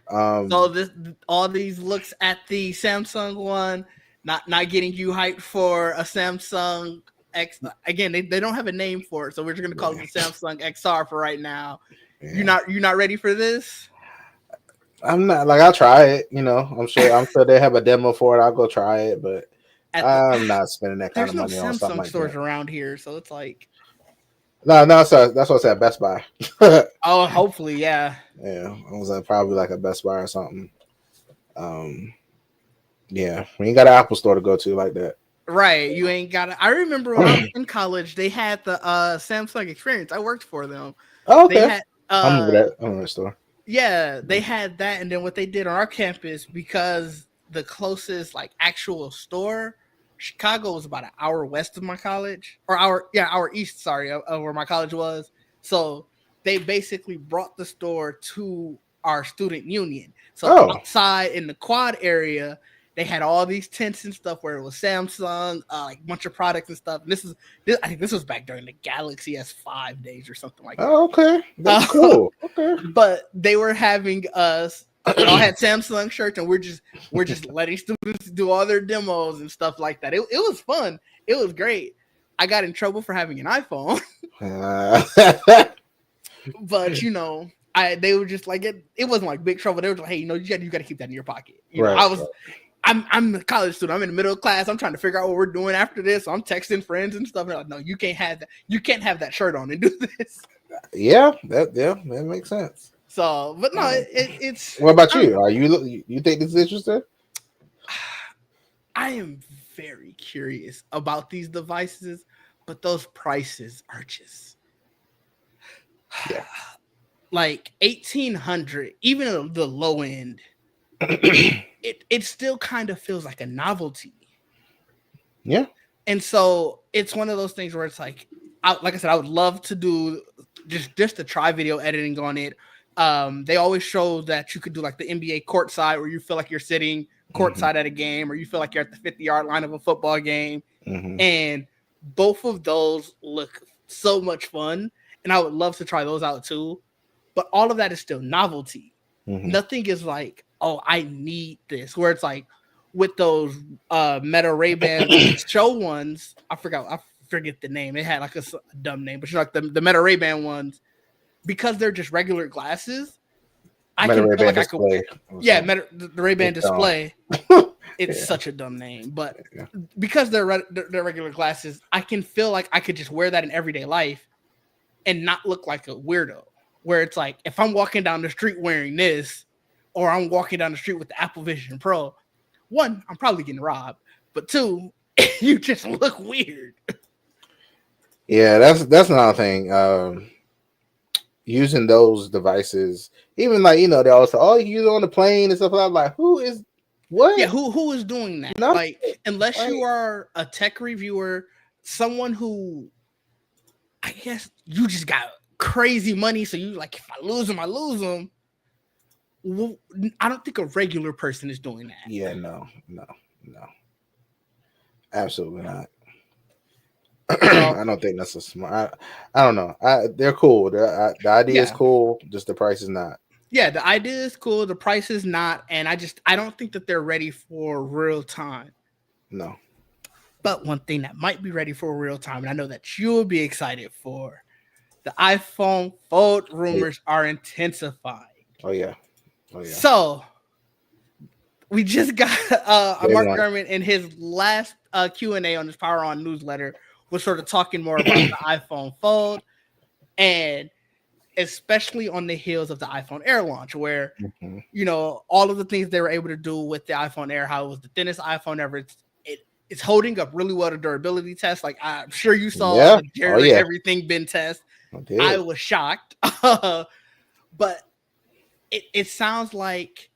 So all these looks at the Samsung one, not getting you hyped for a Samsung X. Again, they don't have a name for it, so we're just gonna call it the Samsung XR for right now. Yeah. You're not ready for this? I'm not. Like, I'll try it. I'm sure they have a demo for it. I'll go try it, but I'm not spending that kind of money on something like that. There's no Samsung stores around here, so it's like. No, so that's what I said. Best Buy. Oh, hopefully, yeah. Yeah, I was probably like a Best Buy or something. Yeah, we ain't got an Apple store to go to like that. Right, you ain't got it. I remember when I was in college, they had the Samsung Experience. I worked for them. Oh, okay. They had, I remember that store. Yeah, they had that, and then what they did on our campus, because the closest like actual store, Chicago, was about an hour west of my college, or hour east, sorry, of where my college was. So they basically brought the store to our student union. So outside in the quad area, they had all these tents and stuff where it was Samsung, like a bunch of products and stuff. And I think this was back during the Galaxy S5 days or something like that. Oh, okay. That's cool. Okay. But they were having us. We all had Samsung shirts, and we're just letting students do all their demos and stuff like that. It was fun. It was great. I got in trouble for having an iPhone, but they were just like it wasn't like big trouble. They were like, hey, you got to keep that in your pocket. I'm a college student. I'm in the middle of class. I'm trying to figure out what we're doing after this. So I'm texting friends and stuff. And they're like, no, you can't have that. You can't have that shirt on and do this. Yeah, that makes sense. So, but no, it's. What about you? Are you think this is interesting? I am very curious about these devices, but those prices are just like $1,800, even the low end. It still kind of feels like a novelty. Yeah. And so it's one of those things where it's like I said, I would love to do just to try video editing on it. They always show that you could do like the NBA courtside, where you feel like you're sitting courtside at a game, or you feel like you're at the 50-yard line of a football game. Mm-hmm. And both of those look so much fun. And I would love to try those out too. But all of that is still novelty. Mm-hmm. Nothing is like, oh, I need this. Where it's like with those Meta Ray-Ban show ones, I forget the name. It had like a dumb name, but like the Meta Ray-Ban ones, because they're just regular glasses. I can feel like display. The Ray-Ban display. It's such a dumb name, but because they're regular glasses, I can feel like I could just wear that in everyday life and not look like a weirdo. Where it's like, if I'm walking down the street wearing this, or I'm walking down the street with the Apple Vision Pro, one, I'm probably getting robbed, but two, you just look weird. Yeah, that's another thing. Using those devices, even like, they always say, oh, you use it on the plane and stuff like that. Like, who is what? Yeah, who is doing that? Like, unless you are a tech reviewer, someone who, I guess you just got crazy money, so you like, if I lose them, I lose them. Well, I don't think a regular person is doing that. Yeah, no, absolutely not. I don't think that's a smart. I don't know. They're cool. The idea is cool. Just the price is not. Yeah, the idea is cool. The price is not, and I don't think that they're ready for real time. No. But one thing that might be ready for real time, and I know that you'll be excited for, the iPhone Fold rumors are intensifying. Oh yeah. So we just got Mark Gurman in his last Q&A on his Power On newsletter was sort of talking more about the iPhone Fold, and especially on the heels of the iPhone Air launch, where all of the things they were able to do with the iPhone Air, how it was the thinnest iPhone ever. It's holding up really well to durability tests. Like I'm sure you saw the Jerry Everything bin test. I was shocked, but it sounds like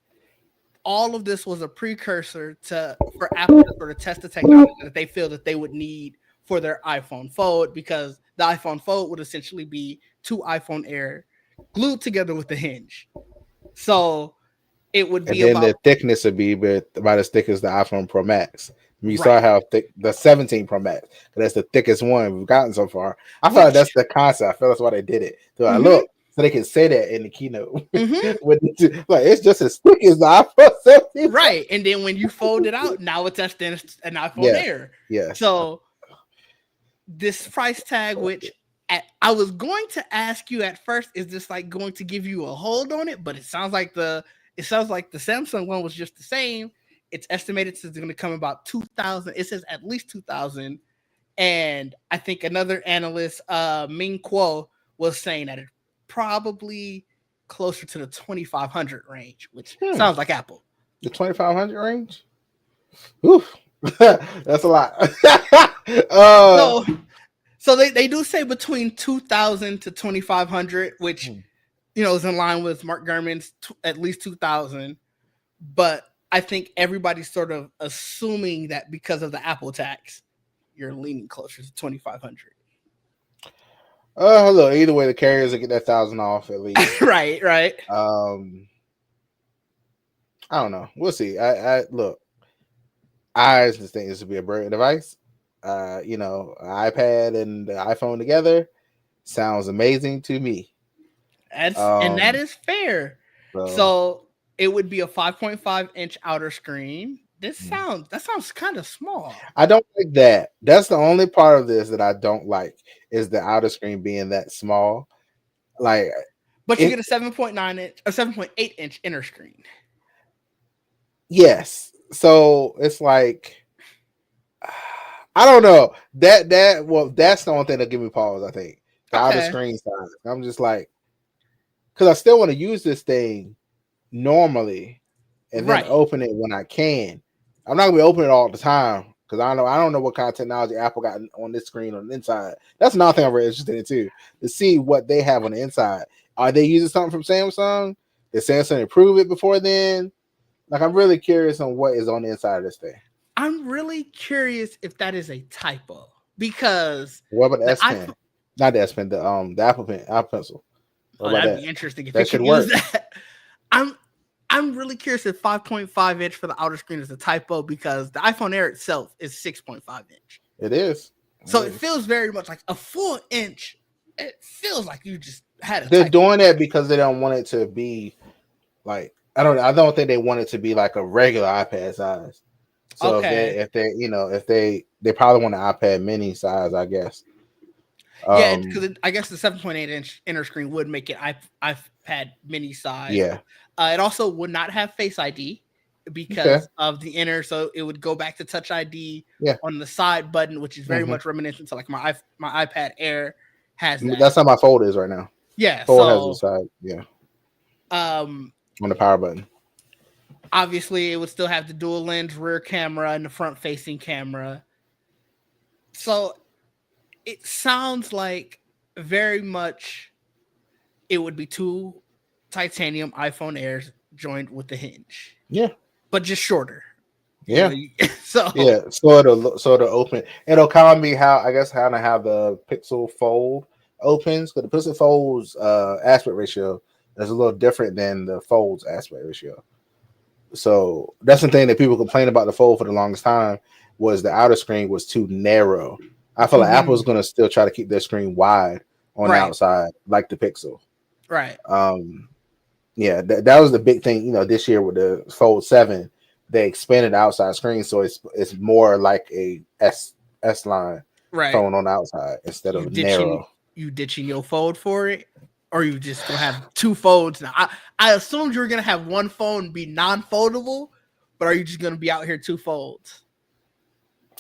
all of this was a precursor for Apple to sort of test the technology that they feel that they would need for their iPhone Fold, because the iPhone Fold would essentially be two iPhone Air glued together with the hinge. So it would be and then the thickness would be about as thick as the iPhone Pro Max. You saw how thick the 17 Pro Max, that's the thickest one we've gotten so far. I thought that's the concept. I feel that's why they did it. So I look, so they can say that in the keynote. Like it's just as thick as the iPhone 17. Right. And then when you fold it out, now it's as thin as an iPhone Air. Yeah. So this price tag, which I was going to ask you at first, is this like going to give you a hold on it? But it sounds like the Samsung one was just the same. It's estimated it's going to come about 2,000. It says at least 2,000. And I think another analyst, Ming Kuo, was saying that it's probably closer to the 2,500 range, which sounds like Apple. The 2,500 range? Oof. That's a lot. So they do say between 2,000 to 2,500, which is in line with Mark Gurman's at least 2,000. But I think everybody's sort of assuming that because of the Apple tax, you're leaning closer to 2,500. Look, either way, the carriers will get that 1,000 off at least. Right. I don't know. We'll see. I look. I just think this would be a brilliant device. iPad and the iPhone together sounds amazing to me. And that is fair. So it would be a 5.5 inch outer screen. That sounds kind of small. I don't like that. That's the only part of this that I don't like, is the outer screen being that small. Like, but you get a 7.9 inch, a 7.8 inch inner screen. Yes. So it's like, I don't know. That's the only thing that give me pause, I think. The outer screen size. I'm just like, because I still want to use this thing normally and then open it when I can. I'm not gonna be opening it all the time because I don't know what kind of technology Apple got on this screen on the inside. That's another thing I'm very interested in too, to see what they have on the inside. Are they using something from Samsung? Did Samsung improve it before then? Like, I'm really curious on what is on the inside of this thing. I'm really curious if that is a typo, because what about the S Pen? Not the S Pen, the Apple Pen, Apple Pencil. That'd be interesting if that could use that. I'm really curious if 5.5 inch for the outer screen is a typo, because the iPhone Air itself is 6.5 inch. It is. So it feels very much like a full inch. It feels like you just had a They're typo. Doing that because they don't want it to be like, I don't think they want it to be like a regular iPad size. So if they probably want an iPad mini size, I guess. Yeah, because I guess the 7.8 inch inner screen would make it iPad mini size. Yeah. It also would not have Face ID because of the inner, so it would go back to Touch ID on the side button, which is very much reminiscent to like my iPad Air has that. That's how my Fold is right now. Yeah, Fold has the side. Yeah. On the power button. Obviously, it would still have the dual lens rear camera and the front facing camera. So it sounds like very much it would be two titanium iPhone Airs joined with the hinge. Yeah. But just shorter. Yeah. So it'll open. It'll kind of be how the Pixel Fold opens, because the Pixel Fold's aspect ratio is a little different than the Fold's aspect ratio. So that's the thing that people complained about the Fold for the longest time, was the outer screen was too narrow. I feel like Apple's going to still try to keep their screen wide on the outside, like the Pixel. Right. Yeah, that was the big thing. This year with the Fold 7, they expanded the outside screen, so it's more like a S line phone on the outside instead of narrow. You ditching your Fold for it, or you just gonna have two folds now? I assumed you were gonna have one phone be non-foldable, but are you just gonna be out here two folds?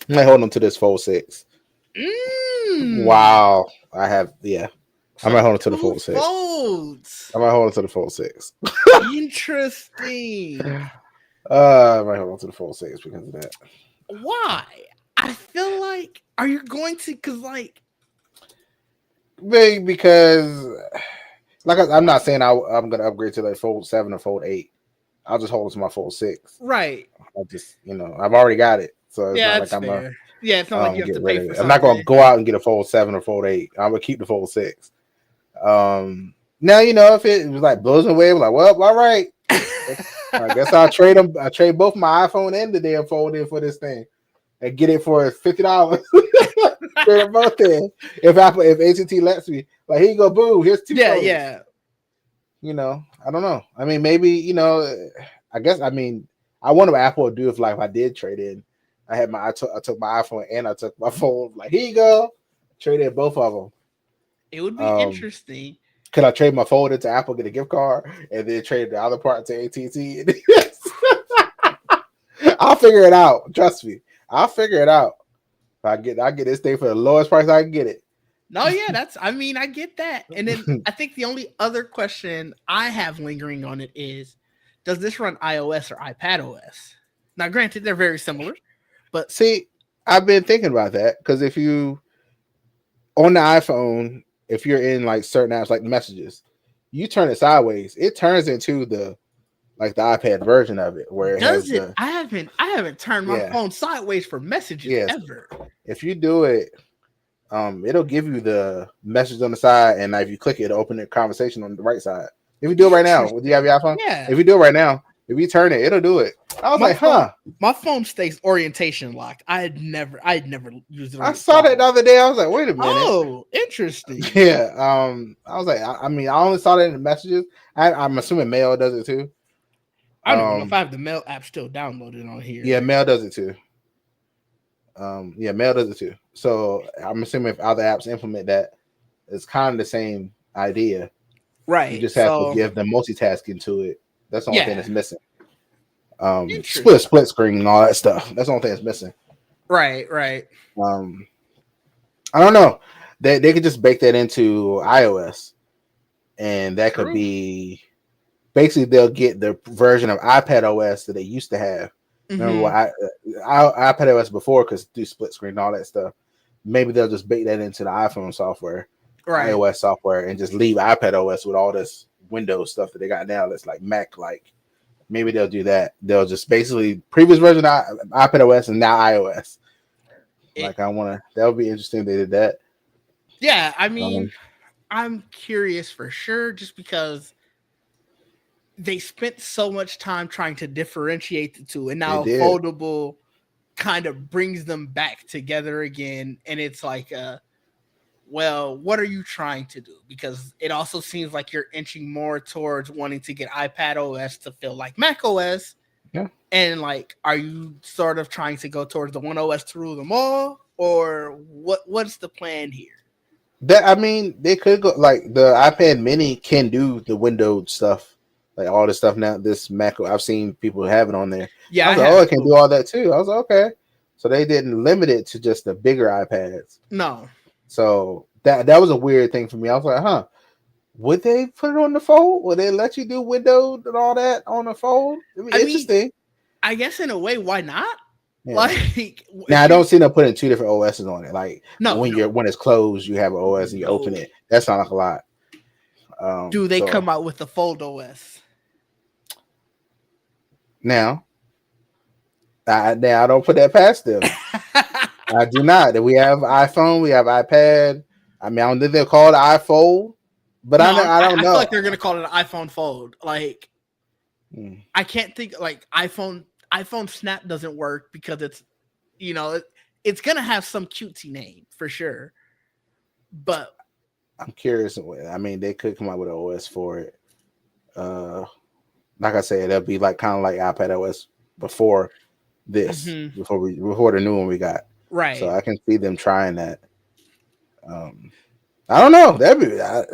I'm holding them to this Fold 6. Wow, I have I might hold on to the Fold 6. I might hold on to the Fold 6. Interesting. I might hold on to the Fold 6 because of that. Why? I feel like, are you going to? Because I'm not saying I'm going to upgrade to like Fold 7 or Fold 8. I'll just hold it to my Fold 6. Right. I just, I've already got it, so it's not like I'm fair. It's not like you have to pay for something. I'm not going to go out and get a Fold 7 or Fold 8. I'm going to keep the Fold 6. Now if it was like blows away, I'm like, well, all right. I guess I'll trade them. I trade both my iPhone and the damn Fold in for this thing, and get it for $50. Trade them both in. If AT&T lets me, like, here you go, boo. Here's two. Phones. Yeah. I don't know. I mean, maybe I guess. I mean, I wonder what Apple would do if I did trade in. I took my iPhone and I took my phone. Like, here you go. Trade in both of them. It would be interesting. Could I trade my phone into Apple, get a gift card, and then trade the other part to AT&T? I'll figure it out. Trust me, I'll figure it out. I get this thing for the lowest price I can get it. No, yeah, I get that. And then I think the only other question I have lingering on it is, does this run iOS or iPadOS? Now, granted, they're very similar, but see, I've been thinking about that because if you on the iPhone, if you're in like certain apps like Messages, you turn it sideways, it turns into the iPad version of it. Where I haven't turned my phone sideways for Messages ever. If you do it, it'll give you the message on the side, and if you click it, it'll open the conversation on the right side. If you do it right now, do you have your iPhone? Yeah. If you do it right now, if you turn it, it'll do it. I was like, my phone stays orientation locked. I had never used it. I saw that the other day. I was like, wait a minute. Oh, interesting. Yeah. I was like, I mean, I only saw that in the Messages. I'm assuming Mail does it too. I don't know if I have the Mail app still downloaded on here. Yeah, Mail does it too. Mail does it too. So I'm assuming if other apps implement that, it's kind of the same idea. Right. You just have to give them multitasking to it. That's the only thing that's missing. Split screen and all that stuff. That's the only thing that's missing. Right. I don't know. They could just bake that into iOS, and that could be basically they'll get the version of iPadOS that they used to have. Remember what iPadOS before could do split screen and all that stuff. Maybe they'll just bake that into the iPhone software, iOS software, and just leave iPadOS with all this Windows stuff that they got now. That's like Mac like. Maybe they'll do that. They'll just basically previous version of iPadOS and now iOS. That would be interesting if they did that. Yeah, I mean, I'm curious for sure, just because they spent so much time trying to differentiate the two, and now foldable kind of brings them back together again. And it's like, well, what are you trying to do? Because it also seems like you're inching more towards wanting to get iPadOS to feel like macOS. Yeah. And like, are you sort of trying to go towards the one OS to rule them all, or what's the plan here? They could go like the iPad Mini can do the Windows stuff, like all this stuff now. This Mac, I've seen people have it on there. Yeah, it can do all that too. I was like, okay, so they didn't limit it to just the bigger iPads. No. So that was a weird thing for me. I was like, would they put it on the Fold? Would they let you do Windows and all that on the Fold? Interesting. I guess in a way, why not? Yeah. Like, now I don't see them putting two different OSs on it. Like when it's closed, you have an OS and you open it. That sounds like a lot. Do they come out with the Fold OS? Now I don't put that past them. I do not. We have iPhone, we have iPad. I mean, I don't think they'll call it iPhone, but I don't know. I feel like they're gonna call it an iPhone Fold. Like, I can't think like iPhone Snap doesn't work because it's, it's gonna have some cutesy name for sure. But I'm curious. I mean, they could come out with an OS for it. Like I said, it'll be like kind of like iPad OS before this, before the new one we got. Right. So I can see them trying that. I don't know.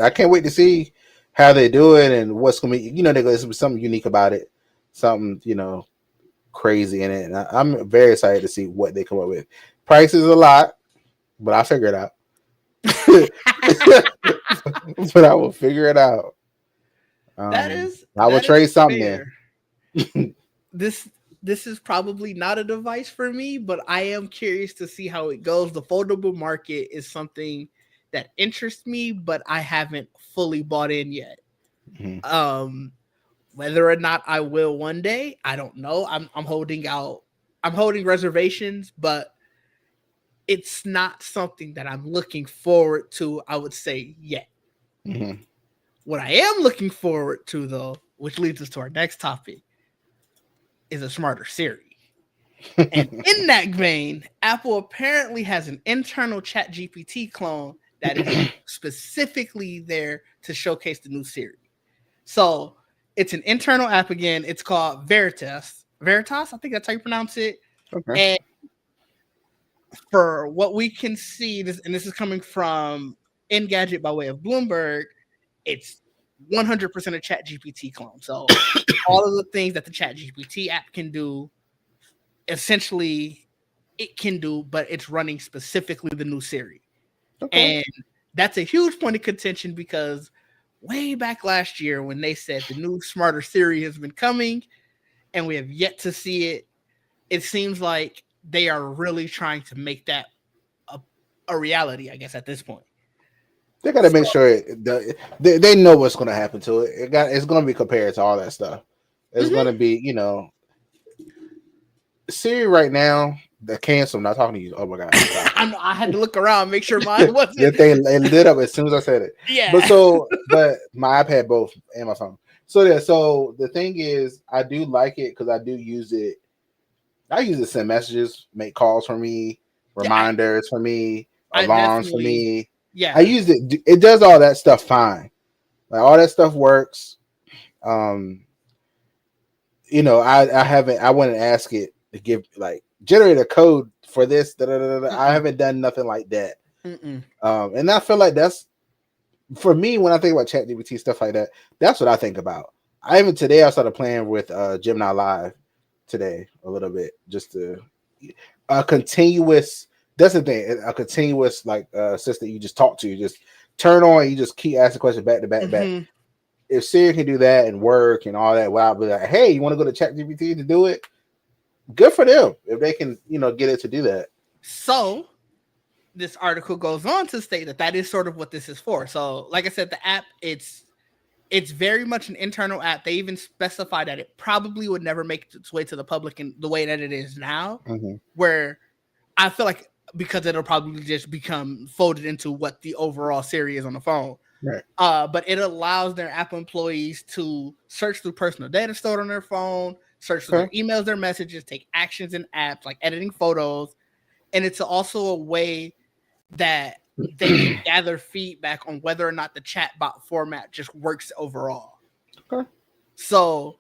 I can't wait to see how they do it and what's gonna be. There's something unique about it, something crazy in it, and I'm very excited to see what they come up with. Price is a lot, but I'll figure it out. But I will figure it out. I will trade something there. This is probably not a device for me, but I am curious to see how it goes. The foldable market is something that interests me, but I haven't fully bought in yet. Mm-hmm. Whether or not I will one day, I don't know. I'm holding out. I'm holding reservations, but it's not something that I'm looking forward to, I would say, yet. Mm-hmm. What I am looking forward to, though, which leads us to our next topic, is a smarter Siri. And in that vein, Apple apparently has an internal ChatGPT clone that is specifically there to showcase the new Siri. So it's an internal app again. It's called Veritas. Veritas, I think that's how you pronounce it. Okay. And for what we can see, this is coming from Engadget by way of Bloomberg, it's 100% a ChatGPT clone. So all of the things that the ChatGPT app can do, essentially it can do, but it's running specifically the new Siri. Okay. And that's a huge point of contention because way back last year when they said the new smarter Siri has been coming and we have yet to see it, it seems like they are really trying to make that a reality, I guess, at this point. They got to make sure they know what's going to happen to it. It's going to be compared to all that stuff. It's going to be, Siri right now. The cancel. I'm not talking to you. Oh my god! I had to look around, make sure mine wasn't. That thing it lit up as soon as I said it. Yeah. But my iPad both and my phone. So the thing is, I do like it because I do use it. I use it to send messages, make calls for me, reminders for me, alarms for me. Yeah. I use it. It does all that stuff fine. Like all that stuff works. I haven't. I wouldn't ask it to give generate a code for this. I haven't done nothing like that. And I feel like that's for me when I think about ChatGPT stuff like that. That's what I think about. Today I started playing with Gemini Live today a little bit, just to a continuous. That's the thing. A continuous assistant you just talk to. You just turn on. You just keep asking questions back to back back. If Siri can do that and work and all that, well, I'll be like, hey, you want to go to ChatGPT to do it? Good for them if they can, get it to do that. So this article goes on to state that is sort of what this is for. So, like I said, the app, it's very much an internal app. They even specify that it probably would never make its way to the public in the way that it is now, where I feel like because it'll probably just become folded into what the overall Siri is on the phone. Right. But it allows their Apple employees to search through personal data stored on their phone, search through their emails, their messages, take actions in apps like editing photos. And it's also a way that they can gather feedback on whether or not the chatbot format just works overall. Okay. So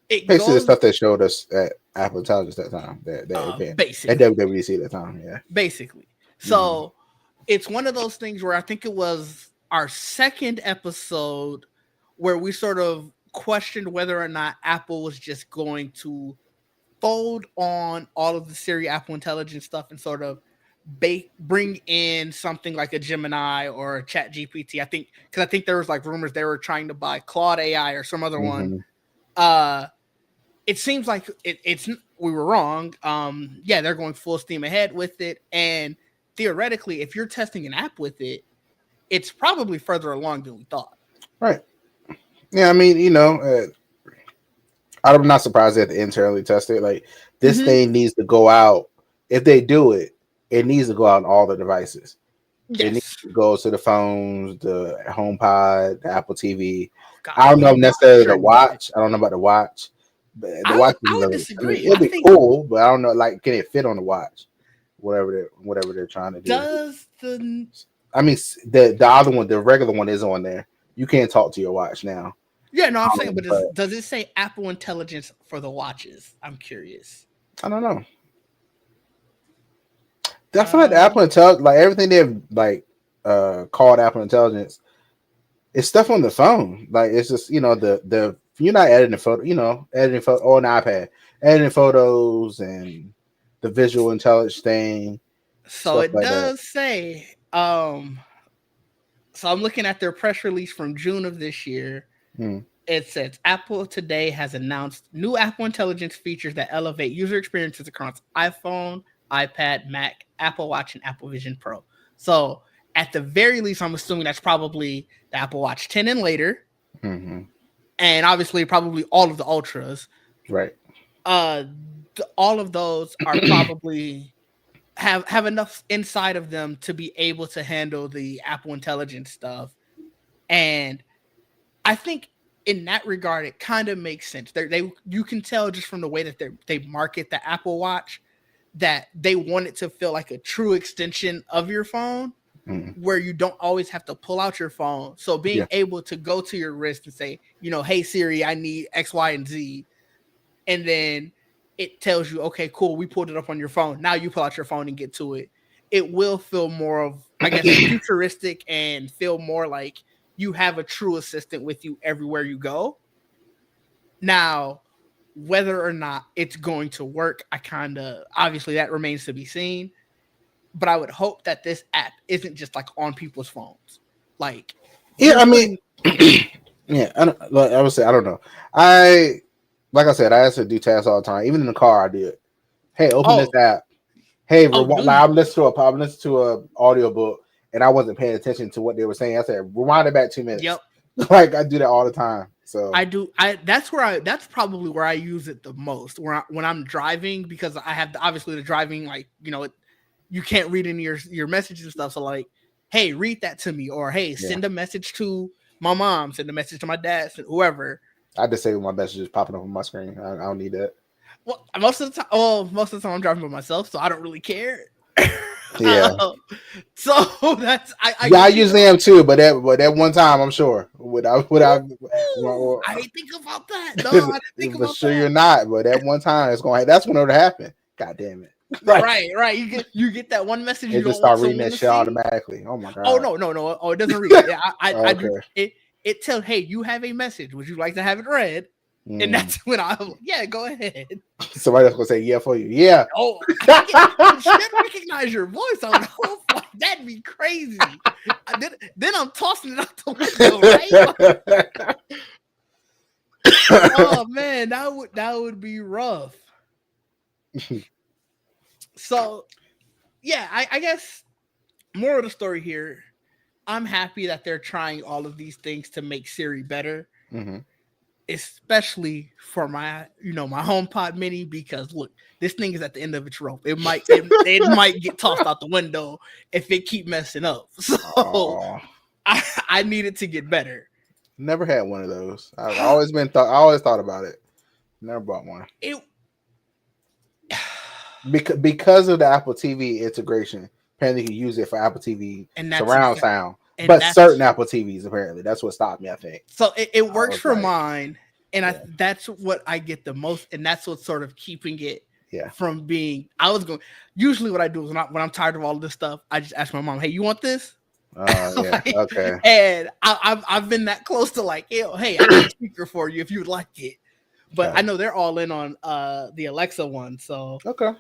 it basically the stuff they showed us at Apple Intelligence that time, that event, basically at WWDC that time, yeah. Basically. So it's one of those things where I think it was our second episode where we sort of questioned whether or not Apple was just going to fold on all of the Siri Apple Intelligence stuff and sort of bring in something like a Gemini or a ChatGPT. I think there was rumors they were trying to buy Claude AI or some other one. It seems like it's we were wrong. They're going full steam ahead with it, and theoretically, if you're testing an app with it, it's probably further along than we thought. Right. Yeah, I mean, I'm not surprised that they internally test it. Like this thing needs to go out. If they do it, it needs to go out on all the devices. Yes. It needs to go to the phones, the HomePod, the Apple TV. God, I don't know necessarily the watch. I don't know about the watch. But the watch, I would disagree. It'd be cool, but I don't know. Can it fit on the watch? whatever they're trying to do. I mean, the other one, the regular one, is on there. You can't talk to your watch now. Yeah, no, I'm saying, but does it say Apple Intelligence for the watches? I'm curious. I don't know. I feel like the Apple Intelligence, like everything they've called Apple Intelligence, it's stuff on the phone. Like it's just the you're not editing photo, editing photo on an iPad, editing photos and the visual intelligence thing. So it does say. So I'm looking at their press release from June of this year. It says Apple today has announced new Apple Intelligence features that elevate user experiences across iPhone, iPad, Mac, Apple Watch, and Apple Vision Pro. So at the very least, I'm assuming that's probably the Apple Watch 10 and later. And obviously probably all of the Ultras. Right. All of those are probably have enough inside of them to be able to handle the Apple Intelligence stuff. And I think in that regard, it kind of makes sense. You can tell just from the way that they market the Apple Watch that they want it to feel like a true extension of your phone, where you don't always have to pull out your phone. So being able to go to your wrist and say, hey Siri, I need X, Y, and Z. And then it tells you, okay, cool, we pulled it up on your phone. Now you pull out your phone and get to it. It will feel more of, I guess, futuristic and feel more like you have a true assistant with you everywhere you go. Now, whether or not it's going to work, obviously that remains to be seen. But I would hope that this app isn't just like on people's phones. Like, I mean, I would say, I don't know. Like I said, I have to do tasks all the time. Even in the car, I do it. Hey, open this app. Hey, I'm listening to an audiobook, and I wasn't paying attention to what they were saying. I said, rewind it back 2 minutes. Yep. Like I do that all the time. So I do. That's probably where I use it the most. When I'm driving, because I have obviously the driving, like, you can't read in your messages and stuff. So like, hey, read that to me, or hey, send a message to my mom, send a message to my dad, whoever. I disable my messages popping up on my screen. I don't need that. Well, most of the time I'm driving by myself, so I don't really care. Yeah. So that's I usually am too, but that one time, I'm sure. I didn't think about that. No, I didn't think about sure that. You're not, but that one time that's when it'll happen. God damn it. Right. You get that one message. You just start reading that shit automatically. Oh my god. Oh no. Oh, it doesn't read it. I do it. It tells, hey, you have a message. Would you like to have it read? And that's when I'm like, go ahead. Somebody else gonna say yeah for you. Yeah. Oh, I should recognize your voice. I'm like, oh, that'd be crazy. Then I'm tossing it out the window, right? Oh man, that would be rough. So, yeah, I guess more of the story here. I'm happy that they're trying all of these things to make Siri better. Especially for my HomePod Mini, because look, this thing is at the end of its rope. It might get tossed out the window if it keep messing up. So I need it to get better. Never had one of those. I always thought about it. Never bought one. Because of the Apple TV integration. Apparently, you can use it for Apple TV and surround sound. But certain Apple TVs, apparently, that's what stopped me. I think so. It works for mine, and that's what I get the most, and that's what's sort of keeping it from being. Usually, what I do is when I'm tired of all of this stuff, I just ask my mom, "Hey, you want this?" Okay. And I've been that close to like, hey, I got a speaker for you if you would like it. But I know they're all in on the Alexa one, so okay.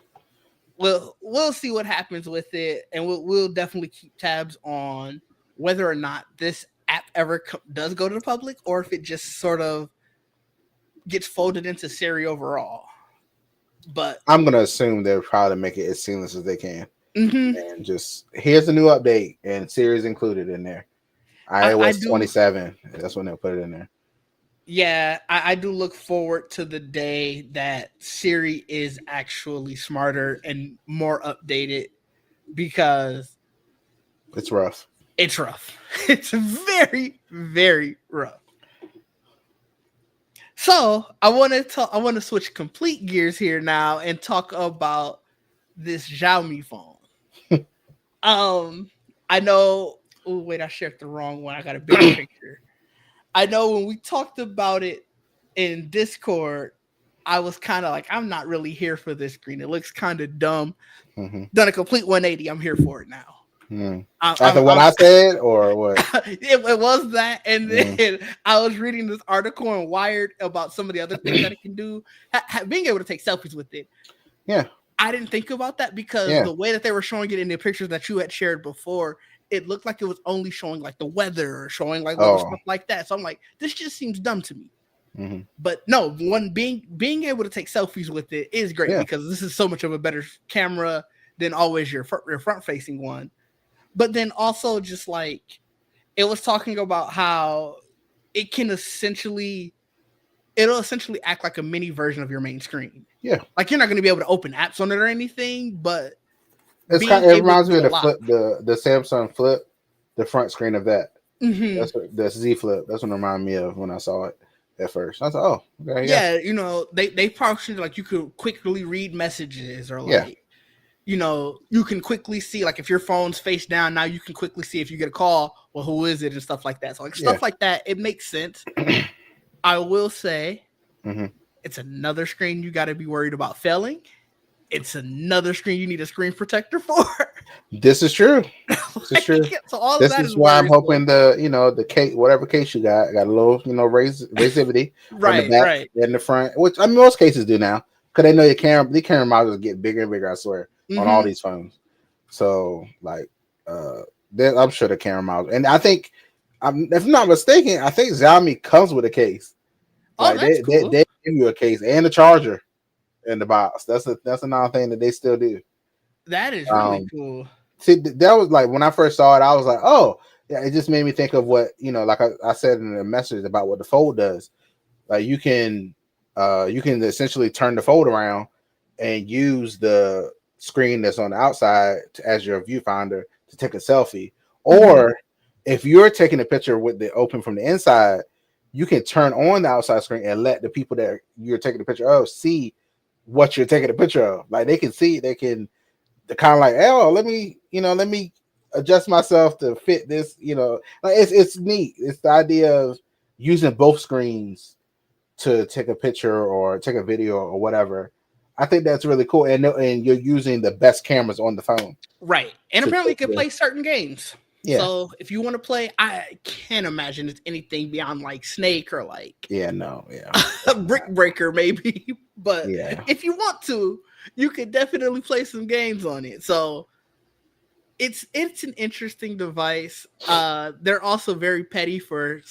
We'll see what happens with it, and we'll definitely keep tabs on whether or not this app ever does go to the public, or if it just sort of gets folded into Siri overall. But I'm gonna assume they'll probably make it as seamless as they can, and just here's a new update, and Siri's included in there. iOS 27. That's when they'll put it in there. Yeah, I do look forward to the day that Siri is actually smarter and more updated, because it's rough. It's rough. It's very, very rough. So I want to switch complete gears here now and talk about this Xiaomi phone. I know. Oh wait, I shared the wrong one. I got a bigger picture. I know when we talked about it in Discord, I was kind of like, I'm not really here for this screen. It looks kind of dumb. Mm-hmm. Done a complete 180. I'm here for it now. After what I said, or what? It was that, and then I was reading this article on Wired about some of the other things that it can do, being able to take selfies with it. Yeah, I didn't think about that because the way that they were showing it in the pictures that you had shared before, it looked like it was only showing like the weather or showing like little stuff like that. So I'm like, this just seems dumb to me. Mm-hmm. But no, one being able to take selfies with it is great because this is so much of a better camera than always your front facing one. But then also just like it was talking about how it'll essentially act like a mini version of your main screen. Yeah, like you're not going to be able to open apps on it or anything, but it reminds me of the Flip, the Samsung Flip, the front screen of that. Mm-hmm. That's Z Flip. That's what it reminded me of when I saw it at first. I was like, oh, okay, yeah. You know, they probably like you could quickly read messages or like, you know, you can quickly see like if your phone's face down now, you can quickly see if you get a call, well, who is it and stuff like that. So like stuff like that, it makes sense. I will say, it's another screen you got to be worried about failing. It's another screen you need a screen protector for. This is true. This is true. So all this of that is why I'm hoping the case, whatever case you got a little, razivity right, on the back right, and the front, which I mean most cases do now because they know the camera modules get bigger and bigger. I swear on all these phones. So like, I'm sure the camera module, and I think, if I'm not mistaken, I think Xiaomi comes with a case. Like that's cool. they give you a case and a charger in the box. That's another thing that they still do. That is really cool. See, that was like when I first saw it, I was like, oh, yeah. It just made me think of what like I said in the message about what the Fold does. Like you can essentially turn the Fold around and use the screen that's on the outside as your viewfinder to take a selfie. Or if you're taking a picture with the open from the inside, you can turn on the outside screen and let the people that you're taking the picture of see what you're taking a picture of. Like they can see, they're kind of like, oh, let me adjust myself to fit this, like it's neat. It's the idea of using both screens to take a picture or take a video or whatever. I think that's really cool. And you're using the best cameras on the phone. Right. And apparently you can play certain games. Yeah. So if you want to play, I can't imagine it's anything beyond like Snake or like Brick Breaker maybe. But if you want to, you could definitely play some games on it. So it's an interesting device. They're also very petty for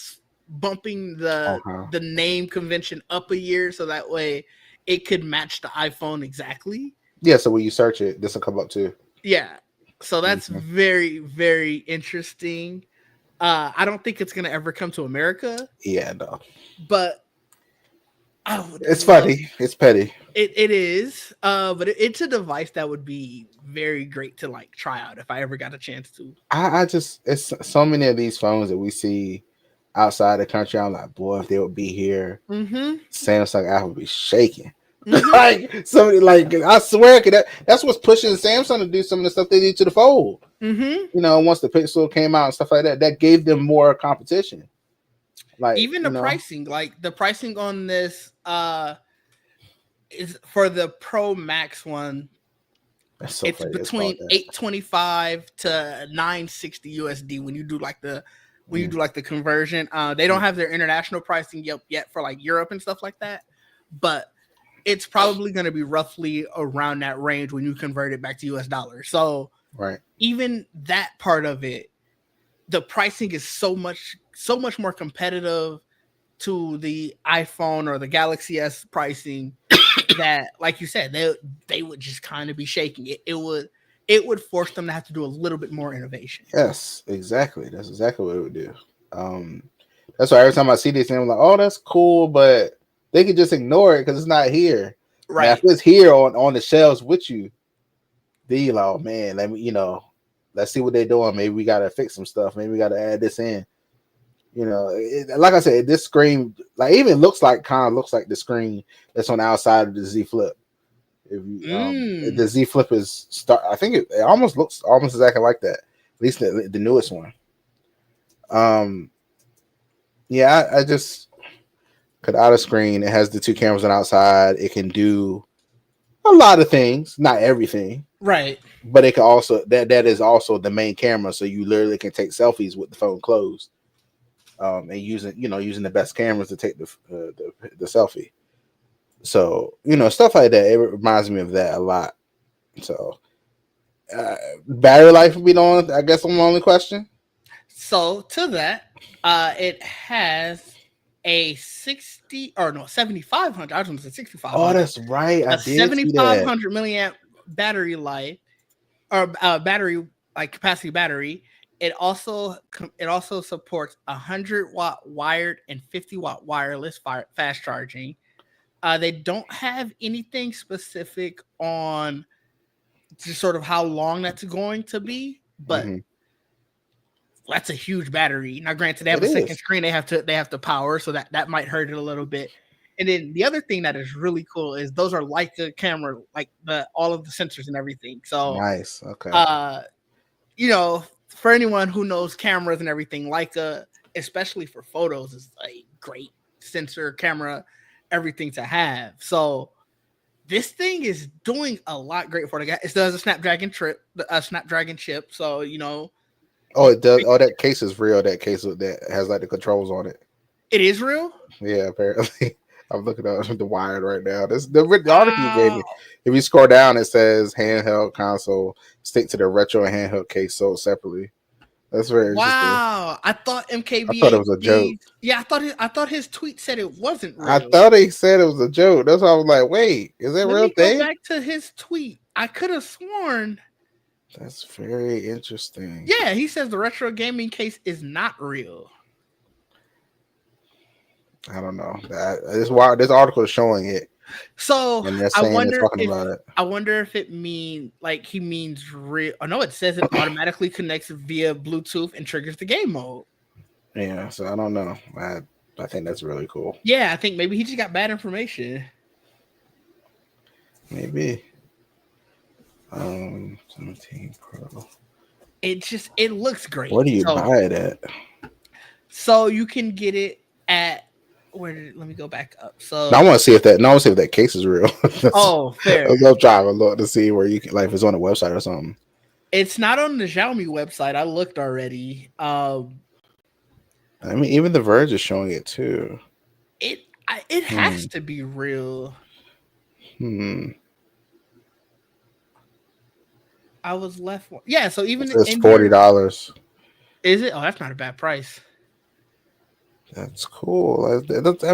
bumping the name convention up a year so that way it could match the iPhone exactly. Yeah, so when you search it, this will come up too. Yeah. So that's very, very interesting. I don't think it's gonna ever come to America. Yeah, no. But it's funny. It's petty. It is. But it's a device that would be very great to like try out if I ever got a chance to. It's so many of these phones that we see outside the country. I'm like, boy, if they would be here, Samsung Apple would be shaking. Like somebody, like I swear, that's what's pushing Samsung to do some of the stuff they did to the Fold. Once the Pixel came out and stuff like that, that gave them more competition. Like even the pricing, like the pricing on this is for the Pro Max one. It's between $825 to $960 USD when you do like the conversion. They don't have their international pricing yet for like Europe and stuff like that, but it's probably going to be roughly around that range when you convert it back to US dollars. So even that part of it, the pricing is so much more competitive to the iPhone or the Galaxy S pricing that, like you said, they would just kind of be shaking it. It would force them to have to do a little bit more innovation. Yes, exactly. That's exactly what it would do. That's why every time I see this thing, I'm like, oh, that's cool, but they could just ignore it because it's not here. Right. Now, if it's here on the shelves with you, then you're like, oh man, let's see what they're doing. Maybe we gotta fix some stuff. Maybe we gotta add this in. Like I said, this screen kind of looks like the screen that's on the outside of the Z Flip. If you, the Z Flip is I think it almost looks almost exactly like that. At least the newest one. Yeah, I just could out of screen. It has the 2 cameras on outside. It can do a lot of things, not everything, right? But it can also that is also the main camera, so you literally can take selfies with the phone closed, and using the best cameras to take the selfie. So stuff like that. It reminds me of that a lot. So battery life would be the only, I guess, the only question. So to that, it has a 7,500. I was going to say 6,500. Oh, that's right. I did 7,500 milliamp battery life, or battery capacity battery. It also supports 100-watt wired and 50-watt wireless fast charging. They don't have anything specific on just sort of how long that's going to be, but that's a huge battery. Now, granted, they have a second screen they have to power, so that might hurt it a little bit. And then the other thing that is really cool is those are Leica camera, like all of the sensors and everything. So nice. Okay. For anyone who knows cameras and everything, Leica, especially for photos, is a great sensor camera, everything to have. So this thing is doing a lot great for the guy. It does a Snapdragon chip. So Oh, it does. Oh, that case is real. That case that has the controls on it. It is real? Yeah, apparently. I'm looking at the Wired right now. This the article you gave me. If you scroll down, it says handheld console stick to the retro and handheld case sold separately. That's very interesting. Wow, I thought MKB. I thought it was a joke. Yeah, I thought his tweet said it wasn't real. I thought he said it was a joke. That's why I was like, wait, is that real thing? Go back to his tweet. I could have sworn. That's very interesting. Yeah, he says the retro gaming case is not real. I don't know. This article is showing it. So and they're saying they're talking about it. I wonder if it means he means real. Oh no, it says it automatically connects via Bluetooth and triggers the game mode. Yeah, so I don't know. I think that's really cool. Yeah, I think maybe he just got bad information. Maybe. 17 Pro. It looks great. Where do you buy it at? So you can get it at let me go back up. So I want to see if that case is real. Fair. I'll try to look to see where you can, if it's on a website or something. It's not on the Xiaomi website. I looked already. I mean, even The Verge is showing it too. It has to be real. I was left. Yeah, so even it's $40. Is it? Oh, that's not a bad price. That's cool. That's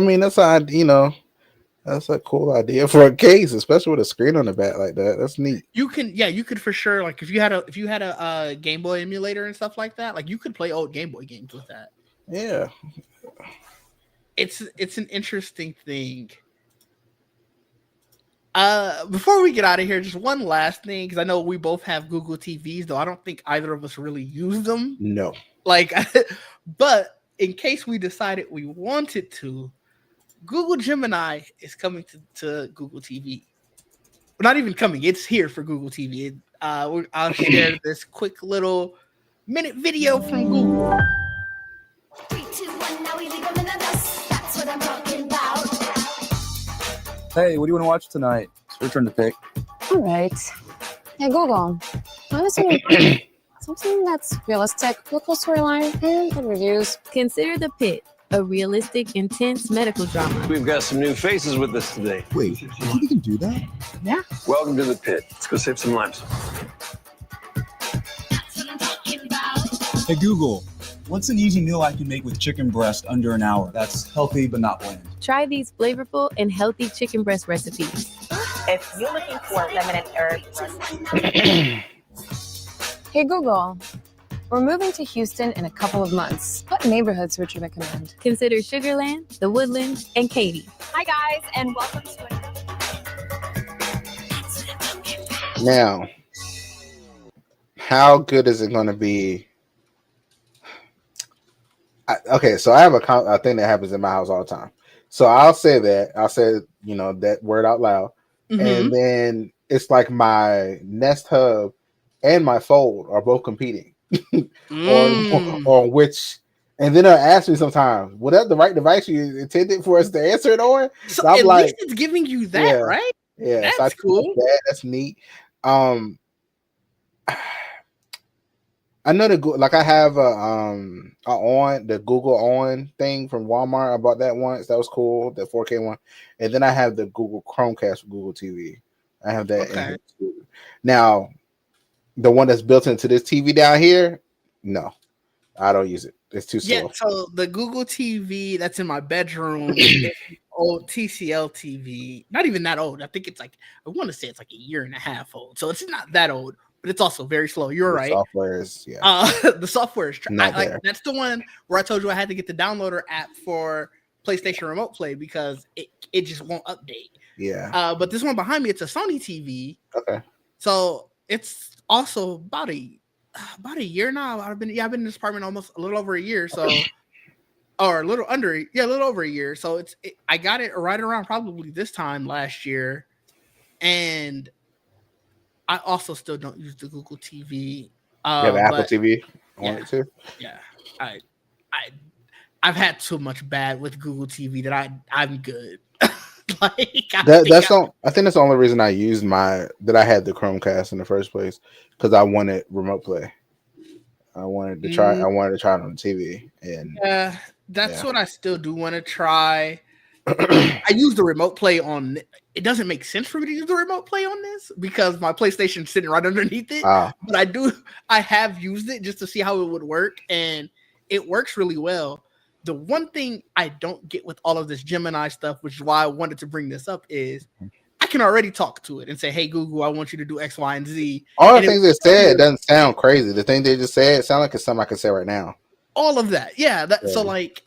a cool idea for a case, especially with a screen on the back like that. That's neat. You could for sure, if you had a Game Boy emulator and stuff like that, you could play old Game Boy games with that. Yeah, it's an interesting thing. Before we get out of here, just one last thing, because I know we both have Google TVs, though I don't think either of us really use them. No, but in case we decided we wanted to, Google Gemini is coming to Google TV. Not even coming; it's here for Google TV. I'll share this quick little minute video from Google. 3, 2, 1, now we leave them in the dust. That's what I'm talking about. Hey, what do you want to watch tonight? It's your turn to pick. All right. Hey, Google. Something that's realistic, local storyline, and good reviews. Consider The Pit, a realistic, intense medical drama. We've got some new faces with us today. Wait, you can do that? Yeah. Welcome to The Pit. Let's go save some lives. That's what I'm talking about. Hey, Google, what's an easy meal I can make with chicken breast under an hour? That's healthy but not bland. Try these flavorful and healthy chicken breast recipes. If you're looking for lemon and herb, Hey, Google. We're moving to Houston in a couple of months. What neighborhoods would you recommend? Consider Sugarland, The Woodlands, and Katy. Hi guys, and welcome to Now, how good is it going to be? Okay, so I have a thing that happens in my house all the time. So I'll say that. I'll say, that word out loud. and then it's like my Nest Hub and my Fold are both competing on which. And then they'll ask me sometimes, "Was that the right device you intended for us to answer it on?" So I'm at like, least it's giving you that, right? Yeah, That's so I cool. that's neat. I know like I have the Google On thing from Walmart. I bought that once. That was cool, the 4K one. And then I have the Google Chromecast with Google TV. I have that in here too. Now, the one that's built into this TV down here, no, I don't use it. It's too slow. Yeah, so the Google TV that's in my bedroom is old TCL TV. Not even that old. I think it's like, I want to say it's like a year and a half old. So it's not that old, but it's also very slow. You're right. Software is the software is not there. that's the one where I told you I had to get the downloader app for PlayStation Remote Play because it just won't update. Yeah. But this one behind me, it's a Sony TV. Okay. So it's also about a year now. I've been in this apartment almost a little over a year. So, or a little over a year. So I got it right around probably this time last year, and I also still don't use the Google TV. You have Apple TV on it too? Yeah, I've had so much bad with Google TV that I'm good. I think that's the only reason I used that I had the Chromecast in the first place, because I wanted remote play. I wanted to try it on the TV, and that's what I still do want to try. I use the remote play on. It doesn't make sense for me to use the remote play on this because my PlayStation's sitting right underneath it. But I have used it just to see how it would work, and it works really well. The one thing I don't get with all of this Gemini stuff, which is why I wanted to bring this up, is I can already talk to it and say, "Hey Google, I want you to do X, Y, and Z." All the things they said doesn't sound crazy. The thing they just said sound like it's something I can say right now. All of that, So like,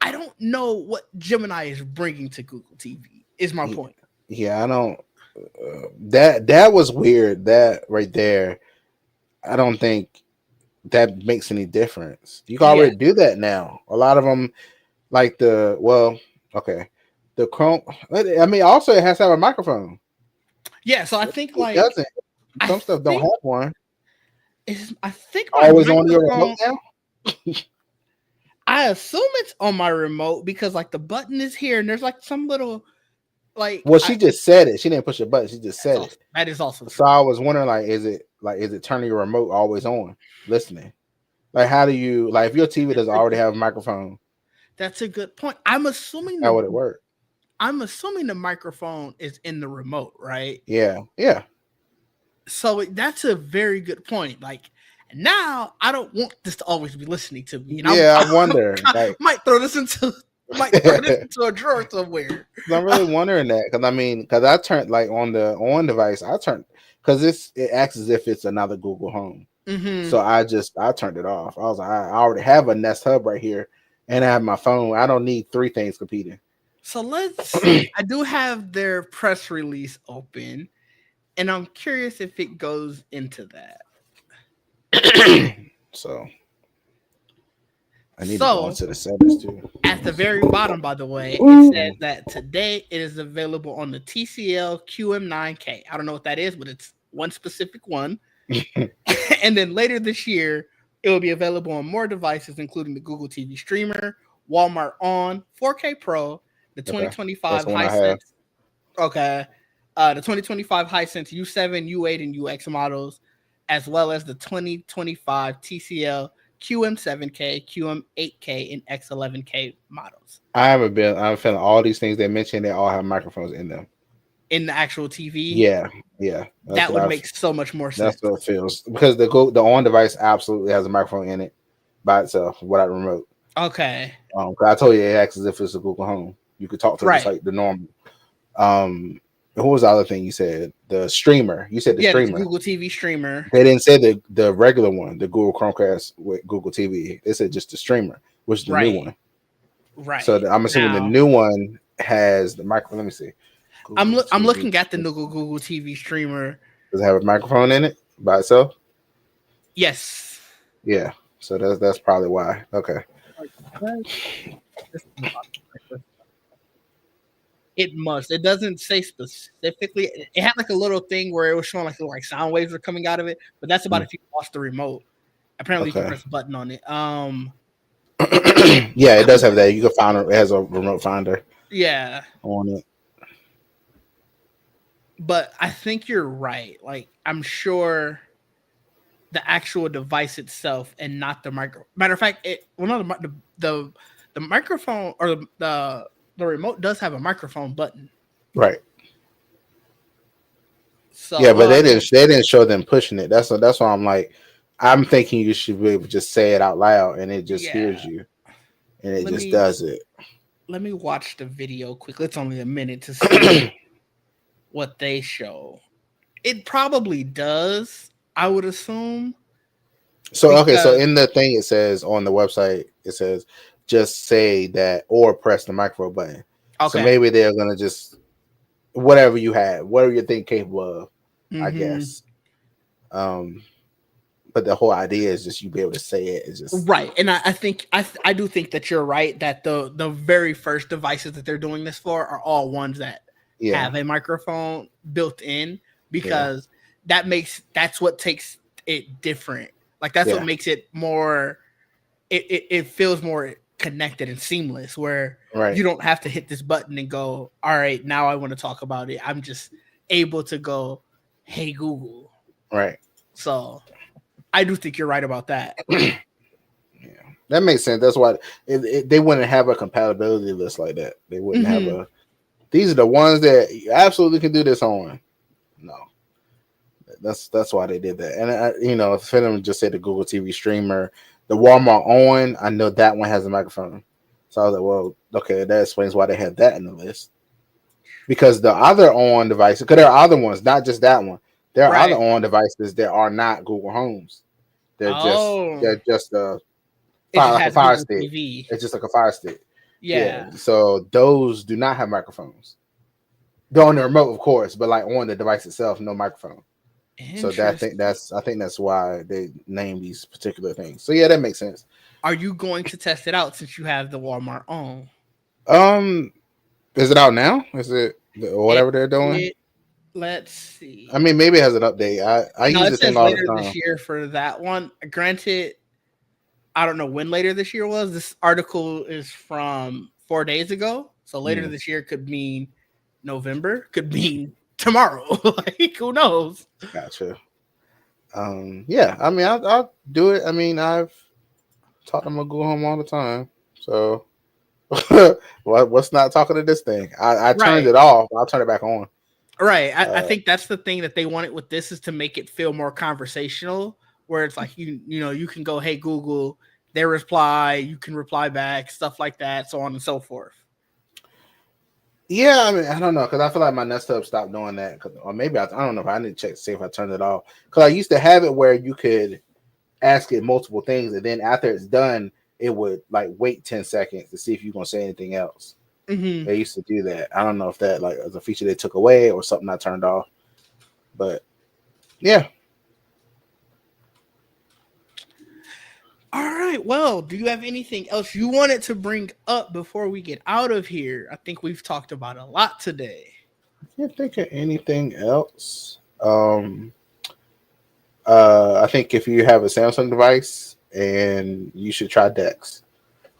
I don't know what Gemini is bringing to Google TV. Is my point. Yeah, I don't. That was weird. That right there, I don't think that makes any difference. You can already do that now. A lot of them, like the Chrome. I mean, also it has to have a microphone. Yeah, so I think it doesn't. Some stuff don't have one. I think always on your remote now. I assume it's on my remote because like the button is here and there's like some little like. Well, she just said it. She didn't push a button. She just said it. That is also so. I was wondering, is it turning your remote always on, listening? Like, how do you if your TV does already have a microphone? That's a good point. I'm assuming how would it work? I'm assuming the microphone is in the remote, right? Yeah. So that's a very good point. Like, now I don't want this to always be listening to me. And I wonder. Might throw this into a drawer somewhere. I'm really wondering that because I turned on the on device. I turned because it acts as if it's another Google Home. Mm-hmm. So I turned it off. I was like, I already have a Nest Hub right here, and I have my phone. I don't need three things competing. So let's see. I do have their press release open, and I'm curious if it goes into that. So I need to go into the settings too. At the very bottom, by the way, it says that today it is available on the TCL QM9K. I don't know what that is, but it's one specific one. And then later this year, it will be available on more devices, including the Google TV Streamer, Walmart On, 4K Pro, the 2025 Hisense. The 2025 Hisense U7, U8, and UX models, as well as the 2025 TCL QM7K, QM8K, and X11K models. I'm feeling all these things they mentioned. They all have microphones in them. In the actual TV, yeah, that would make so much more sense. That's what it feels because the on device absolutely has a microphone in it by itself without a remote. Okay. I told you it acts as if it's a Google Home. You could talk to it just like the normal. What was the other thing you said? The streamer. You said the streamer. The Google TV streamer. They didn't say the regular one, the Google Chromecast with Google TV. They said just the streamer, which is the new one. Right. So I'm assuming the new one has the microphone. Let me see. I'm looking at the new Google TV streamer. Does it have a microphone in it by itself? Yes. Yeah. So that's probably why. Okay. It must. It doesn't say specifically. It had like a little thing where it was showing like sound waves were coming out of it, but that's about if you lost the remote. Apparently, you can press a button on it. Yeah, it does have that. You can find it has a remote finder. Yeah, on it. But I think you're right. Like, I'm sure the actual device itself and not the micro. Matter of fact, the microphone or the remote does have a microphone button. Right. So yeah, but they didn't show them pushing it. That's why I'm like, I'm thinking you should be able to just say it out loud and it just hears you, and it does it. Let me watch the video quickly. It's only a minute to see what they show. It probably does, I would assume. So okay, so in the thing it says on the website, it says just say that or press the microphone button. Okay. So maybe they're gonna just whatever you have, whatever you think capable of, I guess. But the whole idea is just you be able to say it. Is just right, and I think I do think that you're right that the very first devices that they're doing this for are all ones that have a microphone built in, because that's what takes it different. Like that's what makes it more. It feels more connected and seamless, where you don't have to hit this button and go, all right, now I want to talk about it. I'm just able to go, hey Google. Right. So I do think you're right about that. Yeah, that makes sense. That's why they wouldn't have a compatibility list like that. They wouldn't have a. These are the ones that you absolutely can do this on. No, that's why they did that. And for them just say the Google TV streamer, the Walmart on, I know that one has a microphone. So I was like, well, okay, that explains why they had that in the list. Because the other on devices, because there are other ones, not just that one. There are other on devices that are not Google Homes. They're just a Fire Stick. TV. It's just like a Fire Stick. Yeah. So those do not have microphones. They're on the remote, of course, but like on the device itself, no microphone. So I think that's why they name these particular things. So yeah, that makes sense. Are you going to test it out since you have the Walmart on? Is it out now? Is it whatever they're doing? Let's see. I mean, maybe it has an update. I use the thing all the time. Later this year for that one. Granted, I don't know when later this year was. This article is from 4 days ago. So later this year could mean November, could mean tomorrow. Like, who knows? Gotcha. Yeah, I mean, I'll do it. I mean, I've taught them to go home all the time. So what's not talking to this thing? I turned it off. I'll turn it back on. Right. I think that's the thing that they wanted with this, is to make it feel more conversational, where it's like you can go, hey Google, they reply, you can reply back, stuff like that, so on and so forth. Yeah, I mean, I don't know, because I feel like my Nest Hub stopped doing that, or maybe I don't know if I need to check to see if I turned it off. Because I used to have it where you could ask it multiple things, and then after it's done, it would like wait 10 seconds to see if you're gonna say anything else. They used to do that. I don't know if that like was a feature they took away or something I turned off. But yeah. All right. Well, do you have anything else you wanted to bring up before we get out of here? I think we've talked about a lot today. I can't think of anything else. I think if you have a Samsung device, and you should try Dex.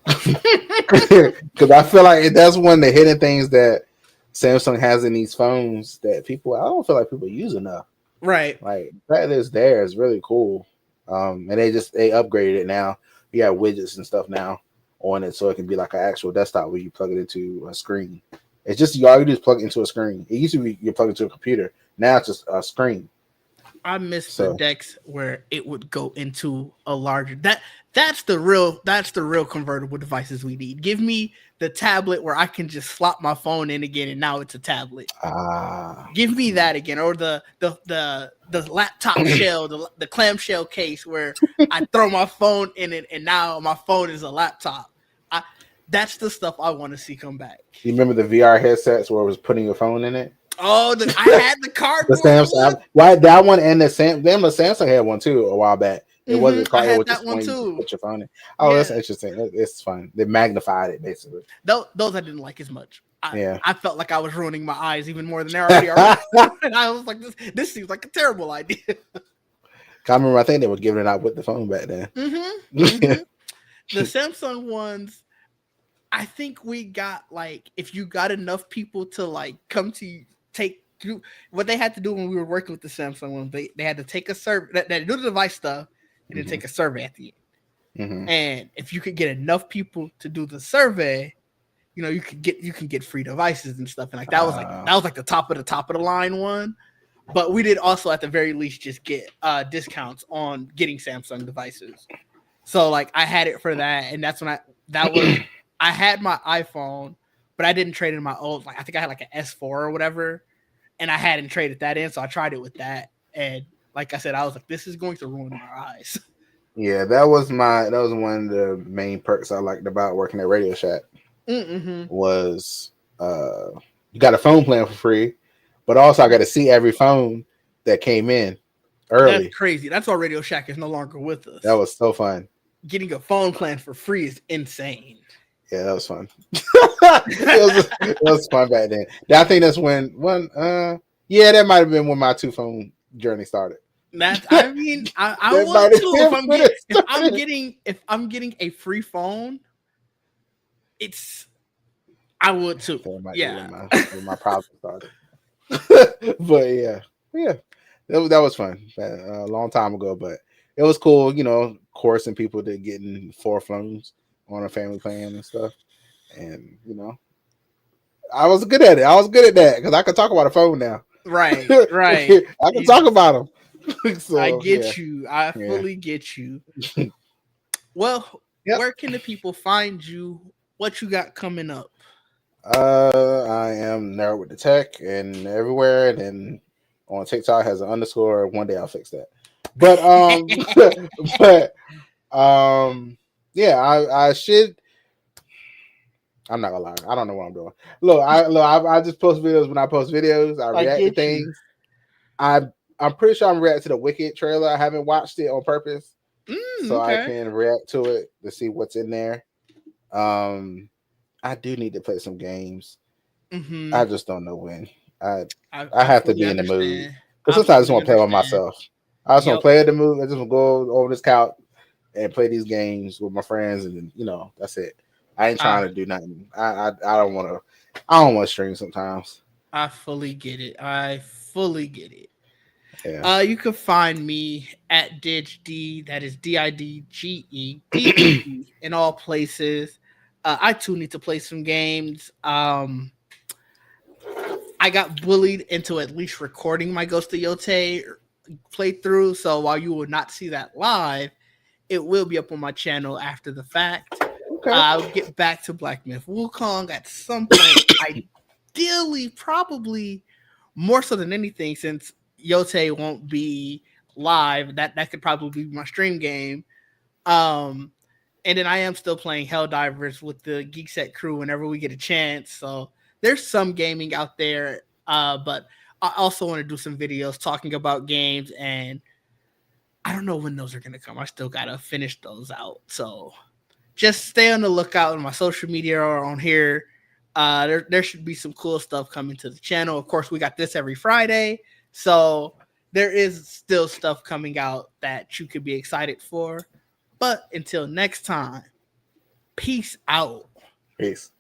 Because I feel like that's one of the hidden things that Samsung has in these phones that I don't feel like people use enough. Right. Like that is there is really cool. And they upgraded it now. You have widgets and stuff now on it, so it can be like an actual desktop where you plug it into a screen. It's just all you do is plug it into a screen. It used to be you plug it into a computer. Now it's just a screen. I miss the Dex where it would go into a larger that's the real convertible devices we need. Give me the tablet where I can just slot my phone in again and now it's a tablet. Give me that again, or the laptop shell, the clamshell case where I throw my phone in it and now my phone is a laptop. That's the stuff I want to see come back. You remember the VR headsets where it was putting your phone in it? Oh, I had the cardboard. The Samsung, why that one and the Samsung had one too a while back. It wasn't called. I had that one too. Put your phone in. Oh, yeah. That's interesting. It's fun. They magnified it basically. Those I didn't like as much. I felt like I was ruining my eyes even more than they already are. And I was like, this seems like a terrible idea. I remember, I think they were giving it out with the phone back then. The Samsung ones, I think we got like, if you got enough people to like come to take through what they had to do when we were working with the Samsung ones, they had to take a survey, that do the device stuff, and then take a survey at the end. And if you could get enough people to do the survey, you know, you can get free devices and stuff. And like that was like the top of the line one. But we did also at the very least just get discounts on getting Samsung devices. So like I had it for that, and that's when I had my iPhone, but I didn't trade in my old, like I think I had like an S4 or whatever, and I hadn't traded that in, so I tried it with that. And like I said, I was like, this is going to ruin my eyes. Yeah, that was one of the main perks I liked about working at Radio Shack. Was you got a phone plan for free, but also I got to see every phone that came in early. That's crazy. That's why Radio Shack is no longer with us. That was so fun. Getting a phone plan for free is insane. Yeah, that was fun. it was fun back then. I think that's when that might have been when my 2-phone journey started. I mean, I would too. If I'm getting a free phone, I would too. Yeah, when my problem started. But yeah, that was fun. A long time ago, but it was cool. You know, coursing people to getting 4 phones on a family plan and stuff. And you know, I was good at it. I was good at that because I could talk about a phone now. Right. I can talk about them. So, I get you. I fully get you. Well, where can the people find you? What you got coming up? I am Nerd with the Tech and everywhere, and then on TikTok has an underscore. One day I'll fix that. But I should. I'm not gonna lie. I don't know what I'm doing. Look, I just post videos when I post videos. I react to things. I'm pretty sure I'm reacting to the Wicked trailer. I haven't watched it on purpose, so I can react to it to see what's in there. I do need to play some games. I just don't know when. I have to be in the mood because sometimes I just want to play by myself. I just want to play in the mood. I just want to go over this couch and play these games with my friends, and you know that's it. I ain't trying to do nothing. I don't want to. I don't want to stream sometimes. I fully get it. Yeah. You can find me at DidGe. That is DIDGE in all places. I too need to play some games. I got bullied into at least recording my Ghost of Yote playthrough. So while you will not see that live, it will be up on my channel after the fact. Okay. I'll get back to Black Myth Wukong at some point. Ideally, probably more so than anything, since Yote won't be live. That could probably be my stream game. And then I am still playing Helldivers with the Geek Set crew whenever we get a chance. So there's some gaming out there, but I also want to do some videos talking about games, and I don't know when those are going to come. I still got to finish those out. So just stay on the lookout on my social media or on here. There should be some cool stuff coming to the channel. Of course, we got this every Friday. So there is still stuff coming out that you could be excited for. But until next time, peace out. Peace.